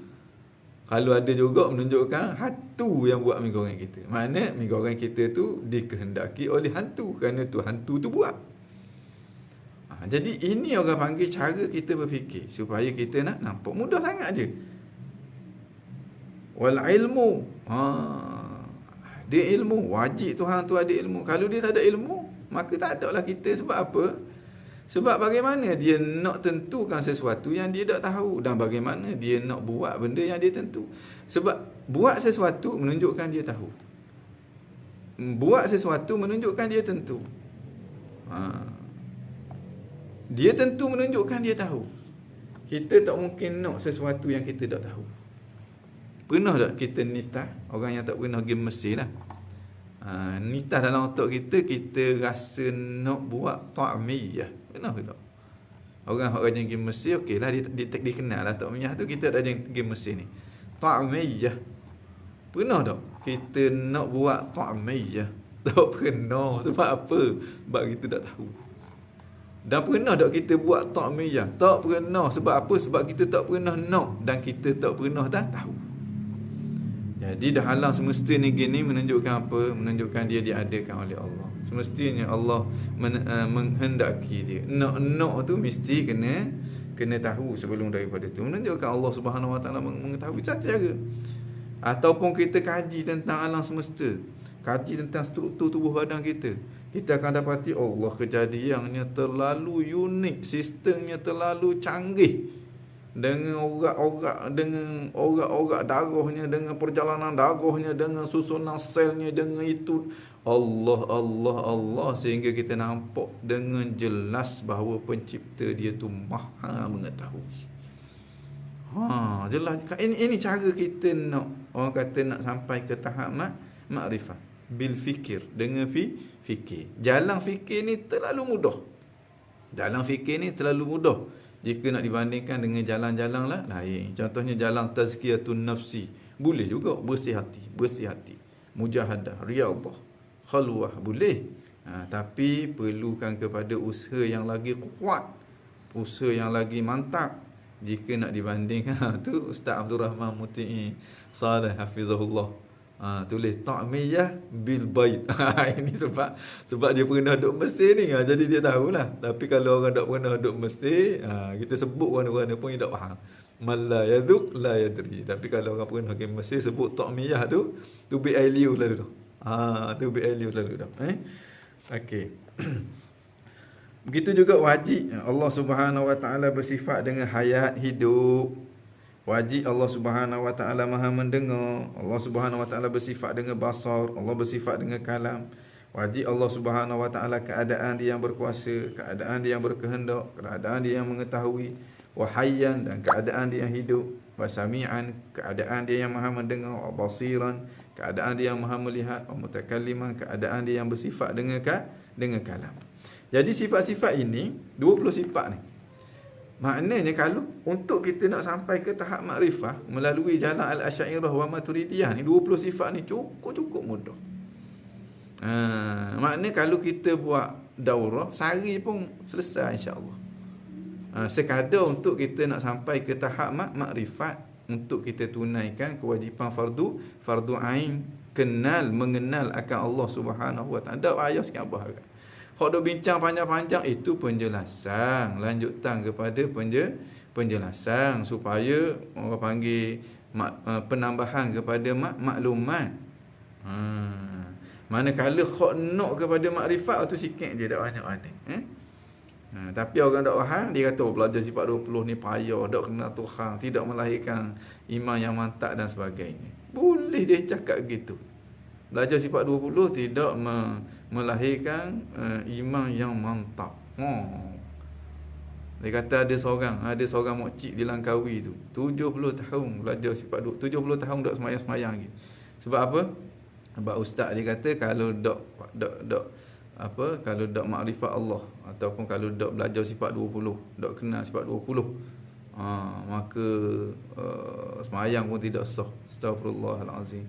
Kalau ada juga menunjukkan hantu yang buat mi goreng kita. Mana mi goreng kita tu dikehendaki oleh hantu, kerana tu hantu tu buat. Jadi ini orang panggil cara kita berfikir, supaya kita nak nampak mudah sangat je. Wal ilmu, dia ilmu, wajib Tuhan tu ada ilmu. Kalau dia tak ada ilmu, maka tak ada lah kita. Sebab apa? Sebab bagaimana dia nak tentukan sesuatu yang dia tak tahu, dan bagaimana dia nak buat benda yang dia tentu. Sebab buat sesuatu menunjukkan dia tahu. Buat sesuatu menunjukkan dia tentu. Dia tentu menunjukkan dia tahu. Kita tak mungkin nak sesuatu yang kita tak tahu. Pernah tak kita nitah? Orang yang tak pernah pergi Mesir lah. Nitah dalam otak kita, kita rasa nak buat ta'miyah. Pernah ke tak? Orang yang pergi Mesir, okey lah, dia kenal lah ta'miyah tu. Kita ada yang pergi Mesir ni. Ta'miyah. Pernah tak kita nak buat ta'miyah? Tak pernah. Sebab apa? Sebab kita tak tahu. Dan pernah tak kita buat ta'miyah? Tak pernah. Sebab apa? Sebab kita tak pernah nak, dan kita tak pernah tahu. Jadi dah alam semesta ni gini menunjukkan apa? Menunjukkan dia diadakan oleh Allah. Semestinya Allah menghendaki dia. Nak tu mesti kena tahu sebelum daripada tu. Menunjukkan Allah Subhanahu Wa Taala mengetahui saja. Ataupun kita kaji tentang alam semesta, kaji tentang struktur tubuh badan kita, kita akan dapati Allah kejadiannya terlalu unik, sistemnya terlalu canggih. Dengan orak-orak darahnya, dengan perjalanan darahnya, dengan susunan selnya, dengan itu Allah, sehingga kita nampak dengan jelas bahawa pencipta dia tu maha mengetahui. Jelas. Ini cara kita nak, orang kata nak sampai ke tahap makrifah bil fikir, dengan fikir. Jalan fikir ni terlalu mudah. Jika nak dibandingkan dengan jalan-jalan lah lain. Contohnya jalan tazkiyatun nafsi. Boleh juga bersih hati. Mujahadah, riyadhah, khalwah, boleh. Tapi perlukan kepada usaha yang lagi kuat, usaha yang lagi mantap. Jika nak dibandingkan tu Ustaz Abdul Rahman Muti'i Saleh hafizahullah tulis ta'miyah bil bait. Ini sebab dia pernah duduk Mesir ni, jadi dia tahulah. Tapi kalau orang tak pernah duduk Mesir, kita sebut warna-warna pun dia tak faham. Man la yadhuq la yadri. Tapi kalau orang pernah pergi Mesir, sebut ta'miyah tu bi aliu lalu. Tu bi aliu lalu dah. Okey. Begitu juga wajib Allah Subhanahu Wa Taala bersifat dengan hayat, hidup. Wajib Allah Subhanahu Wa Taala maha mendengar. Allah Subhanahu Wa Taala bersifat dengan basar. Allah bersifat dengan kalam. Wajib Allah Subhanahu Wa Taala keadaan dia yang berkuasa, keadaan dia yang berkehendak, keadaan dia yang mengetahui. Wahayyan, dan keadaan dia yang hidup. Wasami'an, keadaan dia yang maha mendengar. Basiran, keadaan dia yang maha melihat. Mutakalliman, keadaan dia yang bersifat dengan kalam. Jadi sifat-sifat ini, 20 sifat ni. Maknanya kalau untuk kita nak sampai ke tahap makrifah melalui jalan al-Asy'ariyah wa Maturidiyah ni, 20 sifat ni cukup mudah. Maknanya kalau kita buat daurah sehari pun selesai insya-Allah. Sekadar untuk kita nak sampai ke tahap makrifat, untuk kita tunaikan kewajipan fardu ain, mengenal akan Allah Subhanahu Wa Taala. Tak payah sikit abah agak. Hak duk bincang panjang-panjang itu penjelasan, lanjutan kepada penjelasan supaya orang panggil penambahan kepada maklumat. Manakala hak nak kepada makrifat tu sikit je, tak banyak-banyak. Tapi orang tak faham, dia kata belajar sifat 20 ni payah, tak kenal Tuhan, tidak melahirkan iman yang mantap dan sebagainya. Boleh dia cakap gitu. Belajar sifat 20 tidak melahirkan iman yang mantap. Oh. Dia kata ada seorang makcik di Langkawi tu 70 tahun belajar sifat 70 tahun dok semayang-semayang lagi. Sebab apa? Sebab ustaz dia kata kalau kalau dok makrifat Allah ataupun kalau dok belajar sifat 20, dok kenal sifat 20, maka semayang pun tidak sah. Astagfirullahalazim.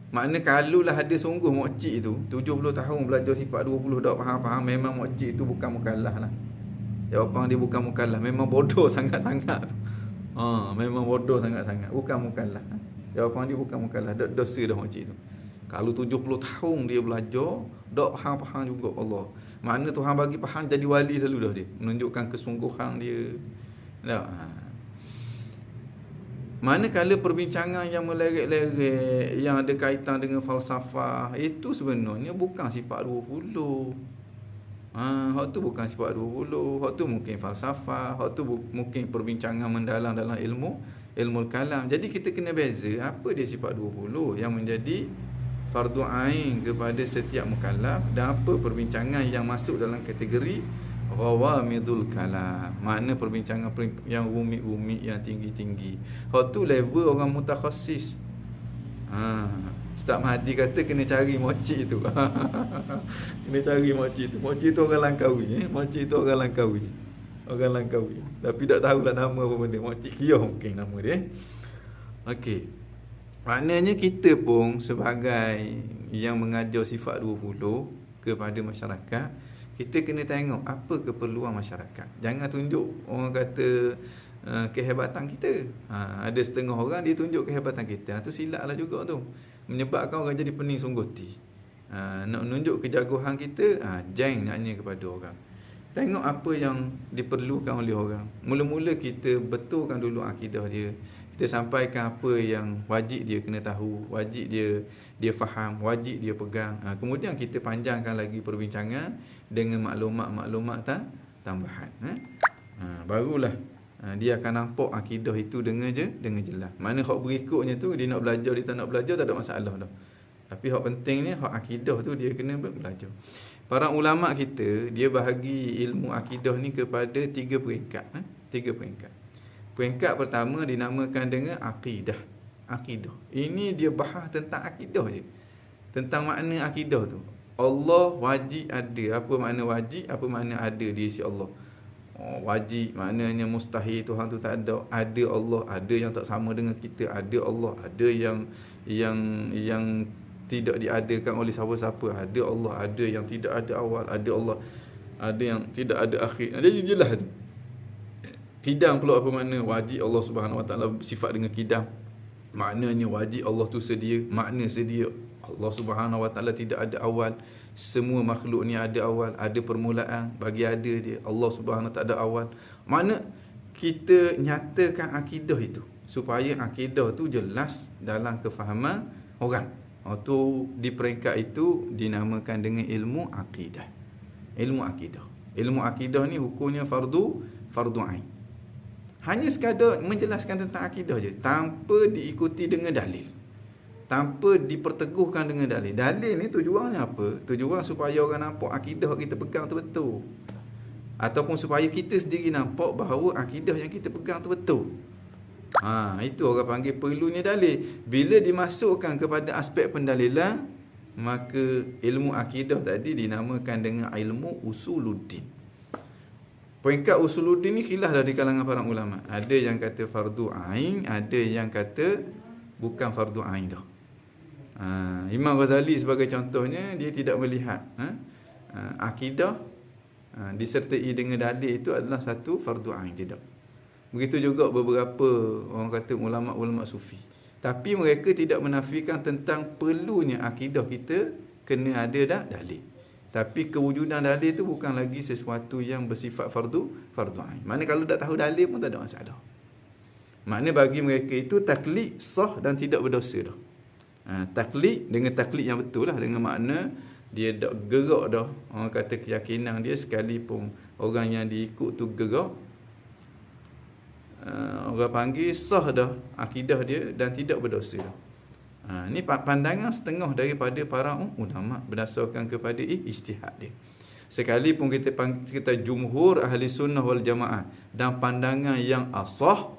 Makna kalaulah ada sungguh makcik tu 70 tahun belajar sifat 20 dok faham-faham, memang makcik tu bukan mukallaf lah. Jawapan dia bukan mukallaf, memang bodoh sangat-sangat tu. Memang bodoh sangat-sangat, bukan mukallaf. Jawapan dia bukan mukallaf, dosa dah makcik tu. Kalau 70 tahun dia belajar, dak faham-faham juga Allah. Makna Tuhan bagi faham jadi wali selalu dah dia. Menunjukkan kesungguhan dia. Dah. Manakala perbincangan yang meleret-leret, yang ada kaitan dengan falsafah, itu sebenarnya bukan sifat 20. Hak tu bukan sifat 20. Hak tu mungkin falsafah, hak tu mungkin perbincangan mendalam dalam ilmu kalam. Jadi kita kena beza apa dia sifat 20 yang menjadi fardu ain kepada setiap mukallaf dan apa perbincangan yang masuk dalam kategori ghawamidul kalam. Makna perbincangan yang rumit-rumit, yang tinggi-tinggi. Hak tu level orang mutakhassis. Ustaz Mahdi kata kena cari makcik tu. Kena cari makcik tu. Makcik tu orang Langkawi. Makcik tu orang Langkawi. Orang Langkawi. Tapi tak tahulah nama apa benda. Makcik Kiyah mungkin nama dia. Okey. Maknanya kita pun sebagai yang mengajar sifat 20 kepada masyarakat, kita kena tengok apa keperluan masyarakat. Jangan tunjuk orang kata kehebatan kita. Ada setengah orang dia tunjuk kehebatan kita. Tu silaplah juga tu. Menyebabkan orang jadi pening sungguh hati. Nak menunjuk kejaguhan kita, jeng naknya kepada orang. Tengok apa yang diperlukan oleh orang. Mula-mula kita betulkan dulu akidah dia. Kita sampaikan apa yang wajib dia kena tahu, wajib dia faham, wajib dia pegang. Kemudian kita panjangkan lagi perbincangan dengan maklumat-maklumat tambahan. Barulah dia akan nampak akidah itu dengan jelas. Mana hak berikutnya tu dia nak belajar, dia tak nak belajar tak ada masalah dah. Tapi hak pentingnya hak akidah tu dia kena belajar. Para ulama kita dia bahagi ilmu akidah ni kepada 3 peringkat, 3 peringkat. Peringkat pertama dinamakan dengan akidah. Akidah. Ini dia bahas tentang akidah je. Tentang makna akidah tu. Allah wajib ada. Apa makna wajib? Apa makna ada di sisi Allah? Wajib maknanya mustahil Tuhan tu tak ada. Ada Allah, ada yang tak sama dengan kita, ada Allah, ada yang tidak diadakan oleh siapa-siapa, ada Allah, ada yang tidak ada awal, ada Allah, ada yang tidak ada akhir. Jadi jelas tu. Kidam pula apa makna wajib Allah Subhanahu Wa Taala sifat dengan kidam. Maknanya wajib Allah tu sedia, makna sedia. Allah Subhanahu Wa Taala tidak ada awal. Semua makhluk ni ada awal, ada permulaan, bagi ada dia. Allah Subhanahu tak ada awal. Mana kita nyatakan akidah itu supaya akidah tu jelas dalam kefahaman orang. Tu di peringkat itu dinamakan dengan ilmu akidah. Ilmu akidah. Ilmu akidah ni hukumnya fardu ain. Hanya sekadar menjelaskan tentang akidah je tanpa diikuti dengan dalil. Tanpa diperteguhkan dengan dalil. Dalil ni tujuannya apa? Tujuan supaya orang nampak akidah kita pegang tu betul. Ataupun supaya kita sendiri nampak bahawa akidah yang kita pegang tu betul. Itu orang panggil perlunya dalil. Bila dimasukkan kepada aspek pendalilan, maka ilmu akidah tadi dinamakan dengan ilmu usuluddin. Peringkat usuluddin ni khilaf dah di kalangan para ulama. Ada yang kata fardu ain, ada yang kata bukan fardu ain dah. Imam Ghazali sebagai contohnya, dia tidak melihat akidah disertai dengan dalil itu adalah satu fardu ain, tidak. Begitu juga beberapa orang kata ulama-ulama sufi. Tapi mereka tidak menafikan tentang perlunya akidah kita kena ada dah dalil. Tapi kewujudan dalil itu bukan lagi sesuatu yang bersifat fardu ain. Maknanya kalau tak tahu dalil pun tak ada masalah. Maknanya bagi mereka itu taklid sah dan tidak berdosa dah. Taklid dengan taklid yang betul lah, dengan makna dia dah gerak dah. Orang kata keyakinan dia sekalipun orang yang diikut tu gerak, orang panggil sah dah akidah dia dan tidak berdosa dah. Ini pandangan setengah daripada para ulama berdasarkan kepada ijtihad dia. Sekalipun kita jumhur ahli sunnah wal jamaah dan pandangan yang asah,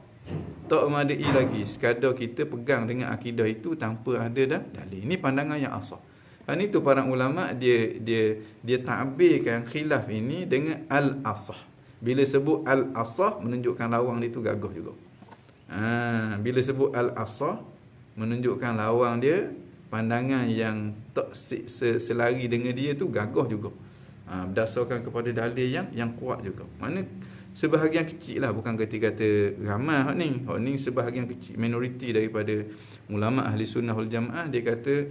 tak memadai lagi sekadar kita pegang dengan akidah itu tanpa ada dah dalil. Ini pandangan yang asah. Kan itu para ulama dia takbirkan khilaf ini dengan al-asah. Bila sebut al-asah menunjukkan lawang dia tu gagah juga. Bila sebut al-asah menunjukkan lawang dia, pandangan yang tak selari dengan dia tu gagah juga. Berdasarkan kepada dalil yang kuat juga. Mana sebahagian kecil lah, bukan kata ramai hak ni sebahagian kecil, minoriti daripada ulama ahli sunnah wal jamaah dia kata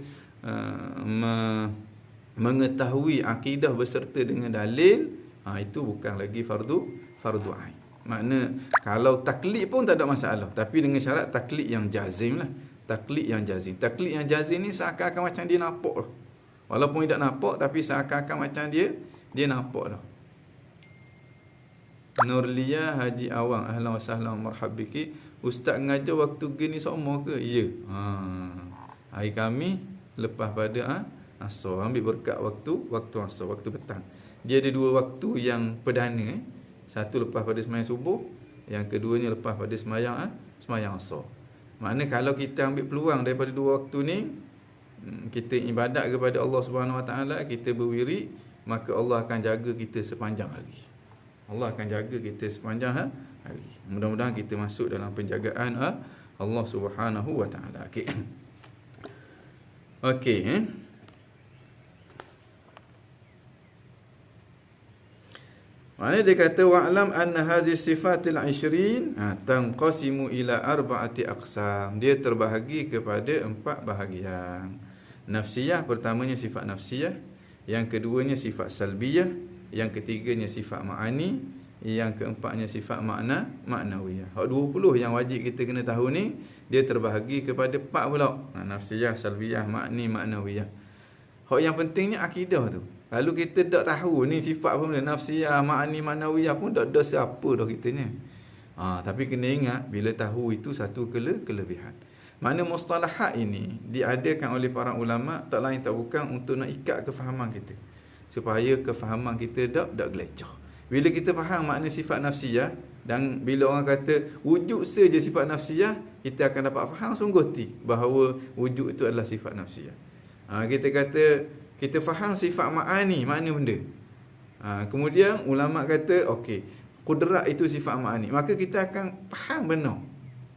mengetahui akidah beserta dengan dalil, itu bukan lagi fardu ain. Makna kalau taklid pun tak ada masalah, tapi dengan syarat taklid yang jazim lah. Taklid yang jazim ni seakan-akan macam dia nampak lah. Walaupun tidak nampak, tapi seakan-akan macam dia nampak lah. Nurlia Haji Awang, ahlan wa sahlan marhab biki. Ustaz ngajar waktu gini sama ke? Ya. Hari kami lepas pada asar, ambil berkat waktu asar, waktu petang. Dia ada dua waktu yang perdana. Satu lepas pada sembahyang subuh, yang keduanya lepas pada sembahyang asar. Makna kalau kita ambil peluang daripada dua waktu ni, kita ibadat kepada Allah Subhanahu Wa Taala, kita berwirid, maka Allah akan jaga kita sepanjang hari. Allah akan jaga kita sepanjang hari. Mudah-mudahan kita masuk dalam penjagaan Allah Subhanahu Wa Taala. Okey. Okey, Maknanya dia kata wa'lam anna hazihi sifatil 20 tanqasimu ila arba'ati aqsam. Dia terbahagi kepada 4 bahagian. Nafsiyah, pertamanya sifat nafsiyah, yang keduanya sifat salbiyah, yang ketiganya sifat ma'ani, yang keempatnya sifat maknawiyah. Hak 20 yang wajib kita kena tahu ni, dia terbahagi kepada 4 pula. Nafsiyah, salbiyah, ma'ni, maknawiyah. Hak yang pentingnya akidah tu. Kalau kita tak tahu ni sifat apa benda, nafsiyah, ma'ani, maknawiyah pun tak ada siapa dah kitanya. Tapi kena ingat, bila tahu itu satu kelebihan. Makna mustalahat ini diadakan oleh para ulama tak lain tak bukan untuk nak ikat kefahaman kita, supaya kefahaman kita tak gelecah. Bila kita faham makna sifat nafsiyah, dan bila orang kata wujud saja sifat nafsiyah, kita akan dapat faham sungguh-sungguh bahawa wujud itu adalah sifat nafsiyah. Kita kata kita faham sifat ma'ani, makna benda. Kemudian ulama kata okey, kudrat itu sifat ma'ani, maka kita akan faham benar.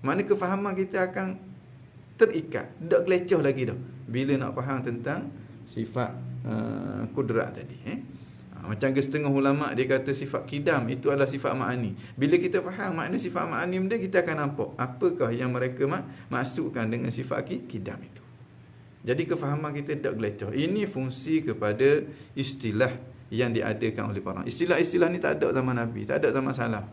Makna kefahaman kita akan terikat, tak gelecah lagi dah bila nak faham tentang sifat kudrat tadi. Macam ke setengah ulama dia kata sifat kidam itu adalah sifat ma'ani. Bila kita faham makna sifat ma'ani benda, kita akan nampak apakah yang mereka maksudkan dengan sifat kidam itu. Jadi kefahaman kita tak gelecah. Ini fungsi kepada istilah yang diadakan oleh para. Istilah-istilah ni tak ada zaman Nabi, tak ada zaman salaf.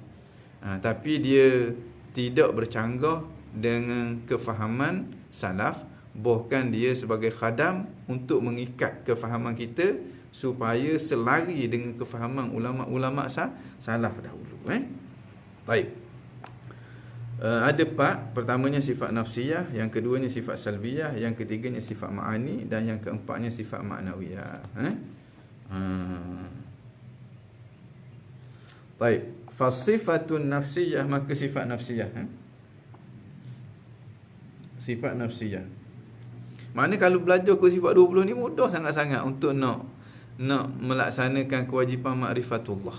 Tapi dia tidak bercanggah dengan kefahaman salaf, bahkan dia sebagai khadam untuk mengikat kefahaman kita supaya selari dengan kefahaman ulama-ulama salaf dahulu. Baik. Ada 4. Pertamanya sifat nafsiyah, yang keduanya sifat salbiyah, yang ketiganya sifat ma'ani, dan yang keempatnya sifat maknawiyah. Baik. Fasifatun nafsiyah, maka sifat nafsiyah. Sifat nafsiyah. Maknanya kalau belajar ke sifat 20 ni mudah sangat-sangat untuk nak melaksanakan kewajipan ma'rifatullah.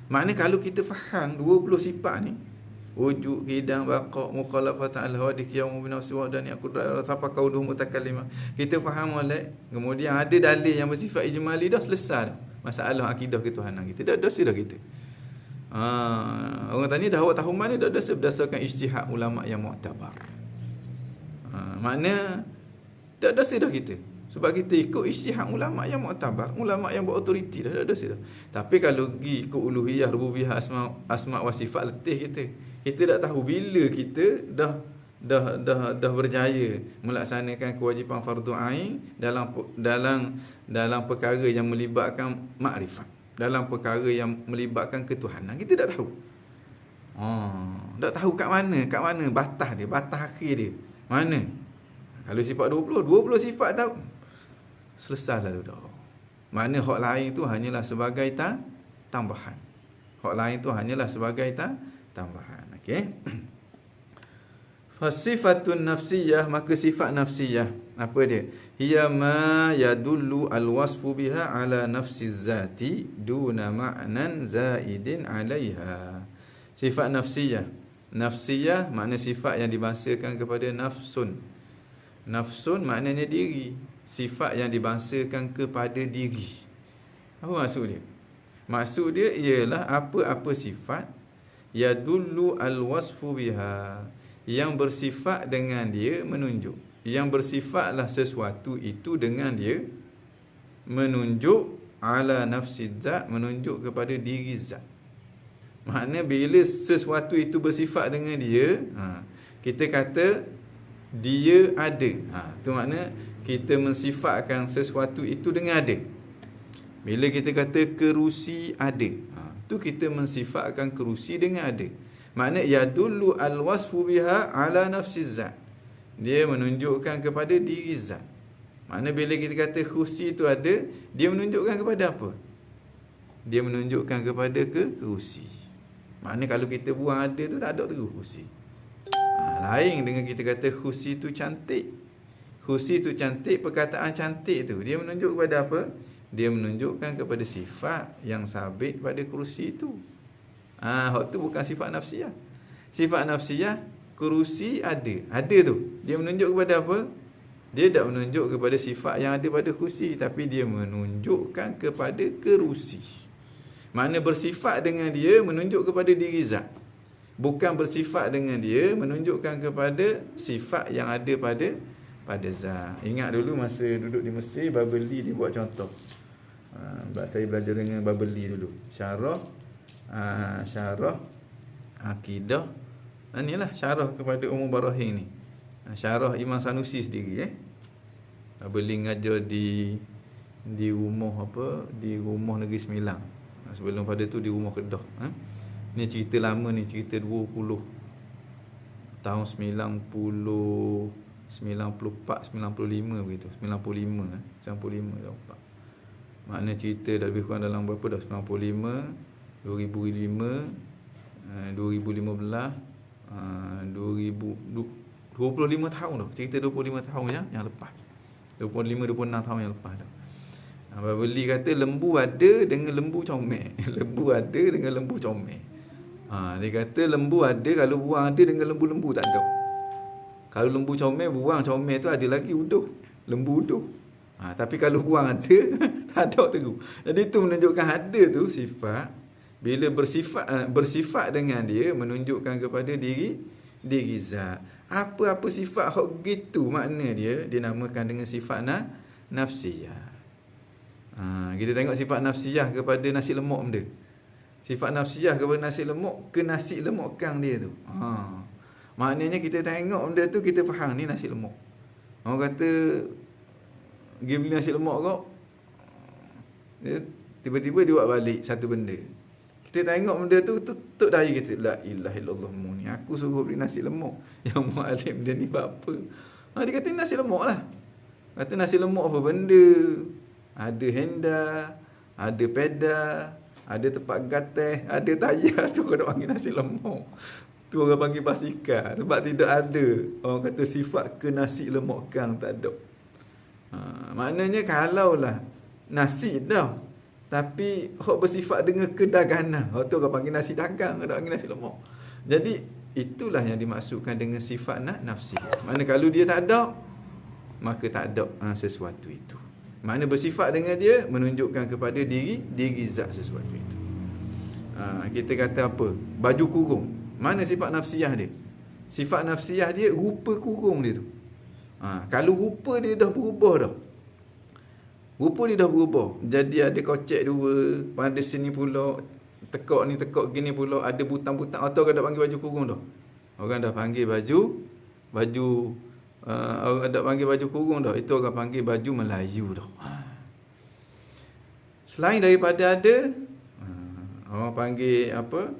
Maknanya kalau kita faham 20 sifat ni, wujud, hidang, baqa', mukhalafat al-hawadith, qiyamu binafsi wa dan yaqudra siapa kauduh mutakallimah, kita faham molek, kemudian ada dalil yang bersifat ijmali, dah selesai dah masalah akidah ketuhanan kita. Dah dosa dah kita. Orang tanya dah awak tahu mana, dah dosa berdasarkan ijtihad ulama yang mu'tabar. Makna dah dosa dah kita, sebab kita ikut ijtihad ulama yang mu'tabar, ulama yang berautoriti, dah dosa dah. Tapi kalau pergi ikut uluhiyah, rububiyah, asma wa sifat, letih kita tak tahu bila kita dah berjaya melaksanakan kewajipan fardu ain dalam perkara yang melibatkan makrifat, dalam perkara yang melibatkan ketuhanan. Kita tak tahu. Tak tahu kat mana batas dia, batas akhir dia. Mana? Kalau sifat 20 sifat tahu, selesai lalu dah. Makna hak lain tu hanyalah sebagai tambahan. Hak lain tu hanyalah sebagai tambahan. Okey. Fasifatun nafsiyah, maka sifat nafsiyah apa dia? Hiya ma yadullu alwasfu biha ala nafsiz zati duna ma'nan zaidin 'alaiha. Sifat nafsiyah. Nafsiyah makna sifat yang dibangsakan kepada nafsun. Nafsun maknanya diri. Sifat yang dibangsakan kepada diri. Apa maksud dia? Maksud dia ialah apa-apa sifat yadullu alwasfu biha, yang bersifat dengan dia menunjuk. Yang bersifatlah sesuatu itu dengan dia menunjuk ala nafsi zat, menunjuk kepada diri zat. Makna bila sesuatu itu bersifat dengan dia, kita kata dia ada. Itu makna kita mensifatkan sesuatu itu dengan ada. Bila kita kata kerusi ada, tu kita mensifatkan kerusi dengan ada. Makna yadullu alwasfu biha ala nafsi zat. Dia menunjukkan kepada diri zat. Makna bila kita kata kursi itu ada, dia menunjukkan kepada apa? Dia menunjukkan kepada kerusi. Makna kalau kita buang ada tu tak ada terus kursi. Lain dengan kita kata kursi itu cantik. Kursi itu cantik, perkataan cantik tu dia menunjuk kepada apa? Dia menunjukkan kepada sifat yang sabit pada kursi itu. Hak tu bukan sifat nafsiyah. Sifat nafsiyah, kerusi ada. Ada tu. Dia menunjuk kepada apa? Dia tak menunjuk kepada sifat yang ada pada kerusi, tapi dia menunjukkan kepada kerusi. Makna bersifat dengan dia menunjuk kepada diri zat. Bukan bersifat dengan dia menunjukkan kepada sifat yang ada pada zat. Ingat dulu masa duduk di Mesir, Babeli dia buat contoh. Saya belajar dengan Babeli dulu. Syarah akidah, inilah syarah kepada Ummu Barahim ni. Syarah Imam Sanusi sendiri Babeli ngajar di rumah di rumah Negeri Sembilan. Sebelum pada tu di rumah Kedah. Ni cerita lama ni, cerita 20 tahun 90 94 95 begitu. 95 94. Makna cerita dah lebih kurang dalam berapa dah? 95, 2005, 2015, 25 tahun dah. Cerita 25 tahun yang lepas. 25 26 tahun yang lepas dah. Babeli kata lembu ada dengan lembu comel. Lembu ada dengan lembu comel. Dia kata lembu ada kalau buang ada dengan lembu-lembu tak ada. Kalau lembu comel buang comel tu ada lagi uduh. Lembu uduh. Tapi kalau buang ada tak ada terus. Jadi itu menunjukkan ada tu sifat. Bila bersifat dengan dia menunjukkan kepada diri zat. Apa-apa sifat hak gitu makna dia dinamakan dengan sifat nafsiyah. Kita tengok sifat nafsiyah kepada nasi lemak benda. Sifat nafsiyah kepada nasi lemak ke nasi lemak kang dia tu. Maknanya kita tengok benda tu kita faham ni nasi lemak. Orang kata pergi beli nasi lemak kau, tiba-tiba dia buat balik satu benda. Kita tengok benda tu tutup dahi kita, la ilaha illallah mu ni aku suruh beli nasi lemak, yang mualim dia ni apa? Dia kata nasi lemak lah. Kata nasi lemak apa benda? Ada henda, ada pedal, ada tempat gatal, ada tayar tu orang panggil nasi lemak. Tu orang panggil basikal. Sebab tidak ada orang kata sifat ke nasi lemak kang, tak ada. Maknanya kalaulah nasi dah, tapi hak bersifat dengan kedagangan, hak tu orang panggil nasi dagang, orang panggil nasi lemak. Jadi itulah yang dimaksudkan dengan sifat nafsi. Maknanya kalau dia tak ada, maka tak ada sesuatu itu. Makna bersifat dengan dia menunjukkan kepada diri zat sesuatu itu. Kita kata apa? Baju kurung. Mana sifat nafsiyah dia? Sifat nafsiyah dia rupa kurung dia tu. Kalau rupa dia dah berubah dah. Rupa dia dah berubah. Jadi ada kocek dua, pada sini pula tekak ni tekak gini pula, ada butang-butang, atau orang dah panggil baju kurung dah. Orang dah panggil baju orang dah panggil baju kurung dah. Itu orang panggil baju Melayu dah. Selain daripada ada, orang panggil apa?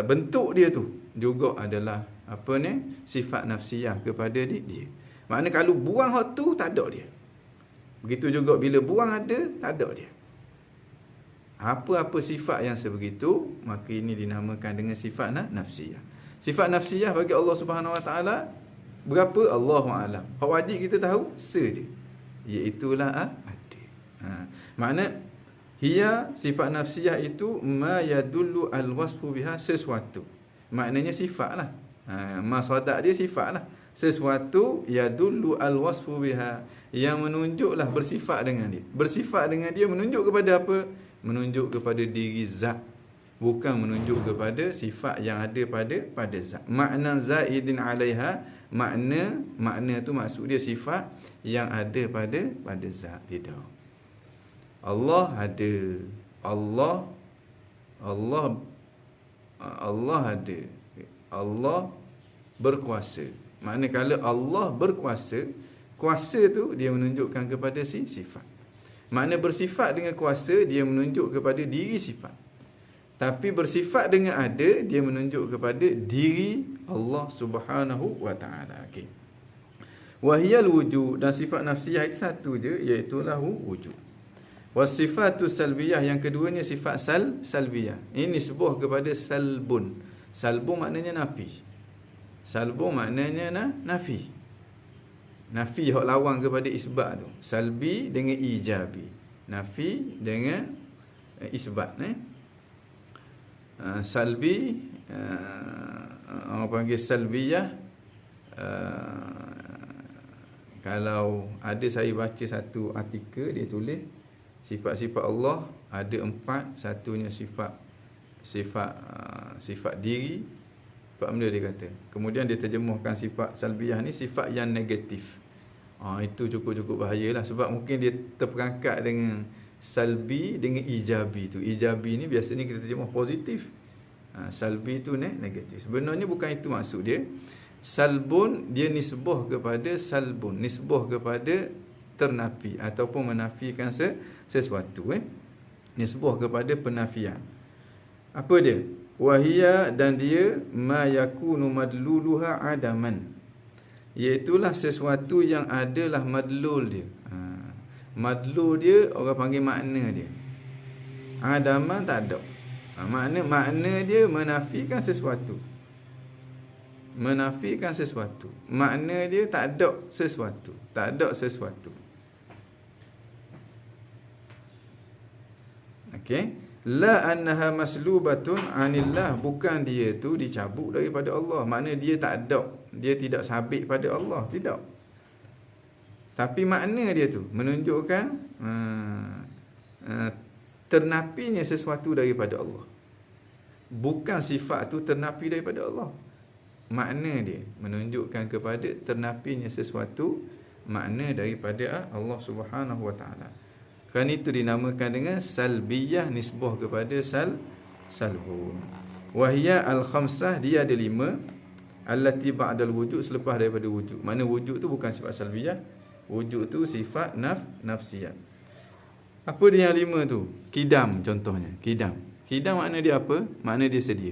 Bentuk dia tu juga adalah apa ni? Sifat nafsiyah kepada dia. Maknanya kalau buang hak tu tak ada dia. Begitu juga bila buang ada, tak ada dia. Apa-apa sifat yang sebegitu, maka ini dinamakan dengan sifat nafsiyah. Sifat nafsiyah bagi Allah Subhanahu Wa Taala berapa? Allahu a'lam. Hak wajib kita tahu saja, iaitulah ada. Makna hiya sifat nafsiyah itu ma yadullu al-wasfu biha, sesuatu. Maknanya sifatlah. Masadak dia sifatlah. Sesuatu yadullu al-wasfu biha, yang menunjuklah bersifat dengan dia. Bersifat dengan dia menunjuk kepada apa? Menunjuk kepada diri zat, bukan menunjuk kepada sifat yang ada pada zat. Makna zaidin 'alaiha, makna tu maksud dia sifat yang ada pada zat dia. Allah ada. Allah ada. Allah berkuasa. Makna kalau Allah berkuasa, kuasa tu dia menunjukkan kepada sifat. Makna bersifat dengan kuasa, dia menunjuk kepada diri sifat. Tapi bersifat dengan ada, dia menunjuk kepada diri Allah Subhanahu Wa Taala. Okey. Wahiyal wujud, dan sifat nafsiyah itu satu je, iaitu lahu wujud. Wasifatu salbiyah, yang keduanya sifat salbiyah. Ini sebuah kepada salbun. Salbun maknanya nafi. Salbun maknanya nafi. Nafi hak lawan kepada isbat tu. Salbi dengan ijabi. Nafi dengan isbat. Salbi, orang panggil salbiyah. Kalau ada, saya baca satu artikel, dia tulis sifat-sifat Allah ada 4. Satunya sifat diri. Sifat benda dia kata. Kemudian dia terjemahkan sifat salbiyah ni sifat yang negatif. Itu cukup bahayalah, sebab mungkin dia terperangkap dengan salbi dengan ijabi tu. Ijabi ni biasanya kita terjemah positif. Salbi tu negatif. Sebenarnya bukan itu maksud dia. Salbun dia nisbah kepada salbun, nisbah kepada ternafi ataupun menafikan sesuatu. Nisbah kepada penafian. Apa dia? Wahia, dan dia ma yakunu madluluha adaman, iaitulah sesuatu yang adalah madlul dia. Madlul dia orang panggil makna dia. Adaman tak ada. Makna dia menafikan sesuatu. Menafikan sesuatu. Makna dia tak ada sesuatu. Tak ada sesuatu. Okey. La annaha maslubatun anillah, bukan dia tu dicabut daripada Allah. Makna dia tak ada, dia tidak sabit pada Allah, tidak. Tapi makna dia tu menunjukkan ternapinya sesuatu daripada Allah. Bukan sifat tu ternapi daripada Allah. Makna dia menunjukkan kepada ternapinya sesuatu, makna daripada Allah Subhanahu Wa Taala. Kan itu dinamakan dengan salbiyah, nisbah kepada salbun. Wahia al-khamsah, dia ada 5. Allati ba'dal wujud, selepas daripada wujud. Mana wujud tu bukan sifat salbiyah. Wujud tu sifat nafsiyah. Apa dia yang 5 tu? Kidam contohnya. Kidam makna dia apa? Makna dia sedia.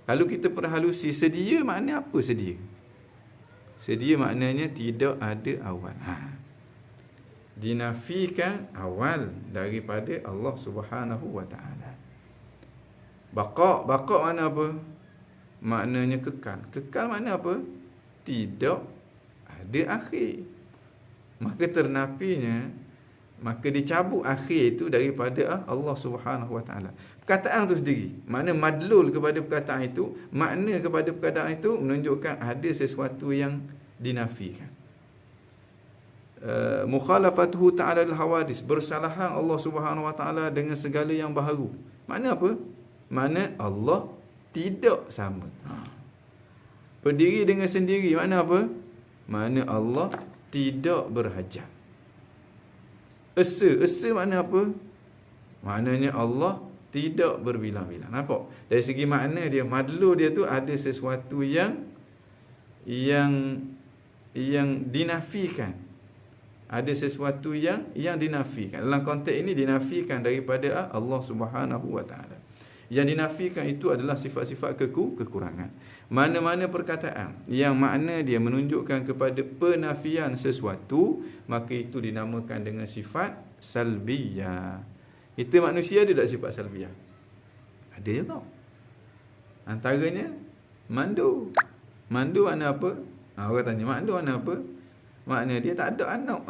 Kalau kita perhalusi sedia, makna apa sedia? Sedia maknanya tidak ada awal. Dinafikan awal daripada Allah Subhanahu Wa Taala. Baqa makna apa? Maknanya kekal. Kekal makna apa? Tidak ada akhir. Maka ternafinya, maka dicabut akhir itu daripada Allah Subhanahu Wa Taala. Perkataan tu sendiri, makna madlul kepada perkataan itu, makna kepada perkataan itu menunjukkan ada sesuatu yang dinafikan. Mukhalafatuhu ta'ala al-hawadis, bersalahan Allah Subhanahu Wa Taala dengan segala yang baharu. Makna apa? Makna Allah tidak sama. Berdiri dengan sendiri, makna apa? Makna Allah tidak berhajat. Esa makna apa? Maknanya Allah tidak berbilang-bilang. Nampak? Dari segi makna dia, madlul dia tu ada sesuatu yang dinafikan. Ada sesuatu yang dinafikan. Dalam konteks ini dinafikan daripada Allah Subhanahu Wa Taala. Yang dinafikan itu adalah sifat-sifat kekurangan. Mana-mana perkataan yang makna dia menunjukkan kepada penafian sesuatu, maka itu dinamakan dengan sifat salbiyah. Kita manusia ada tak sifat salbiyah? Ada juga. Antaranya mandu. Mandu makna apa? Orang tanya mandu makna apa? Makna dia tak ada anak.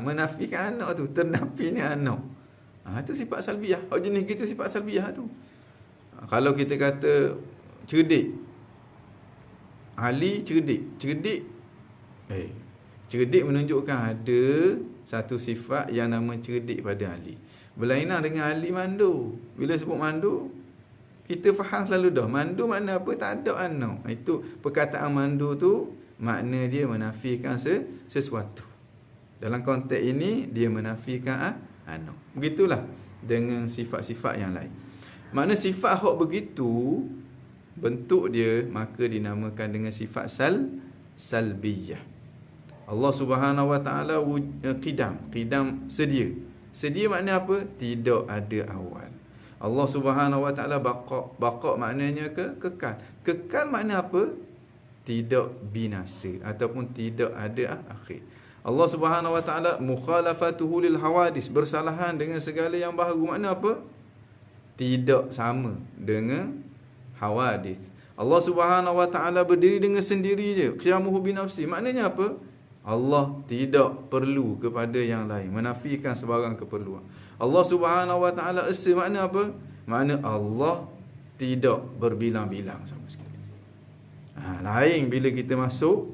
Menafikan anak tu, ternafinya anak. Itu sifat salbiyah. Jenis gitu sifat salbiyah tu. Kalau kita kata cerdik, Ali cerdik. Cerdik menunjukkan ada satu sifat yang nama cerdik pada Ali. Berlainan dengan Ali mandu. Bila sebut mandu, kita faham selalu dah. Mandu makna apa? Tak ada anak. Itu perkataan mandu tu makna dia menafikan sesuatu. Dalam konteks ini dia menafikan anak. Begitulah dengan sifat-sifat yang lain. Makna sifat hak begitu bentuk dia, maka dinamakan dengan sifat salbiyah. Allah Subhanahu Wa Taala qidam sedia. Sedia makna apa? Tidak ada awal. Allah Subhanahu Wa Taala baqa maknanya kekal. Kekal makna apa? Tidak binasa ataupun tidak ada akhir. Allah Subhanahu Wa Taala mukhalafatuhu lil hawadis, bersalahan dengan segala yang baharu. Makna apa? Tidak sama dengan hawadis. Allah Subhanahu Wa Taala berdiri dengan sendiri je, qiyamuhu bi nafsi. Maknanya apa? Allah tidak perlu kepada yang lain, menafikan sebarang keperluan. Allah Subhanahu Wa Taala esa, makna apa? Makna Allah tidak berbilang-bilang sama sekali. Lain bila kita masuk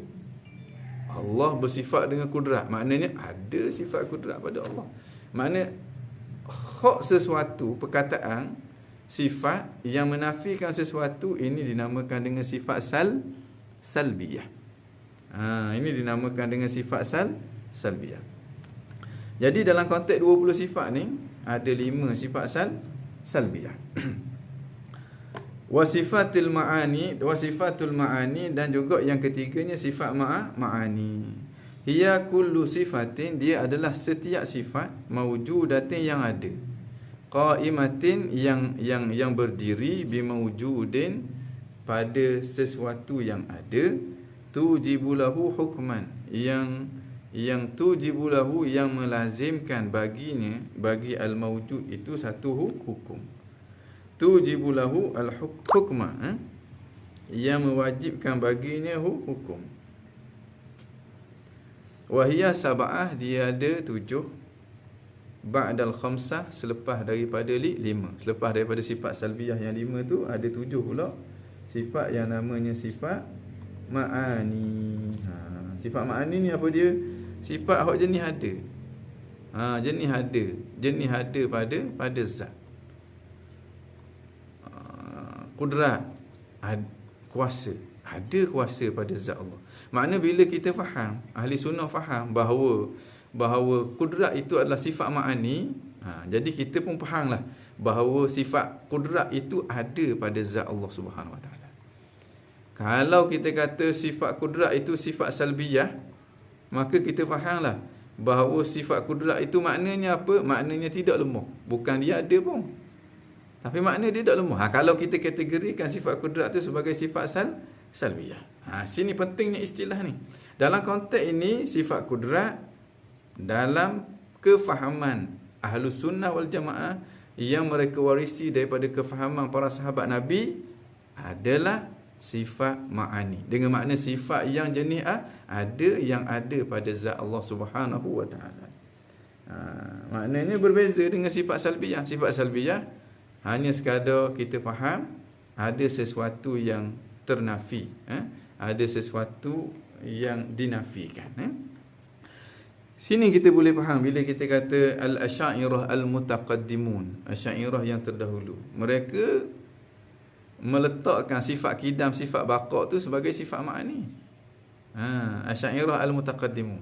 Allah bersifat dengan kudrat, maknanya ada sifat kudrat pada Allah. Makna hak sesuatu, perkataan, sifat yang menafikan sesuatu, ini dinamakan dengan sifat salbiyah. Ini dinamakan dengan sifat salbiyah. Jadi dalam konteks 20 sifat ni ada 5 sifat salbiyah. Wasifatul ma'ani, dan juga yang ketiganya sifat ma'ani. Hiya kullu sifatin, dia adalah setiap sifat mawjudatin yang ada. Qaimatin, yang berdiri, bimawjudin, pada sesuatu yang ada. Tujibulahu hukman, yang tujibulahu, yang melazimkan baginya, bagi al-mawjud itu satu hukum. Tujibulahu al-hukma, yang mewajibkan baginya hukum. Wahiyah sab'ah, dia ada 7. Ba'dal khamsah, selepas daripada 5. Selepas daripada sifat salbiyah yang 5 tu, ada 7 pula sifat yang namanya sifat ma'ani. Sifat ma'ani ni apa dia? Sifat hak jenis ada. Jenis ada pada zat. Kudrat, kuasa. Ada kuasa pada zat Allah. Makna bila kita faham, ahli sunnah faham bahawa kudrat itu adalah sifat ma'ani, jadi kita pun fahamlah bahawa sifat kudrat itu ada pada zat Allah Subhanahu Wa Taala. Kalau kita kata sifat kudrat itu sifat salbiyah, maka kita fahamlah bahawa sifat kudrat itu maknanya apa? Maknanya tidak lemah. Bukan dia ada pun, tapi makna dia tak lemah. Kalau kita kategorikan sifat kudrat itu sebagai sifat salbiyah. Sini pentingnya istilah ni. Dalam konteks ini, sifat kudrat dalam kefahaman Ahlus Sunnah wal Jamaah yang mereka warisi daripada kefahaman para sahabat Nabi adalah sifat ma'ani. Dengan makna sifat yang jenis ada, yang ada pada zat Allah Subhanahu Wa Taala. Maknanya berbeza dengan sifat salbiyah. Sifat salbiyah hanya sekadar kita faham ada sesuatu yang ternafi, ada sesuatu yang dinafikan. Sini kita boleh faham bila kita kata al-asy'ariyah al-mutaqaddimun, asy'ariyah yang terdahulu. Mereka meletakkan sifat qidam, sifat baqa tu sebagai sifat ma'ani. Asy'ariyah al-mutaqaddimun,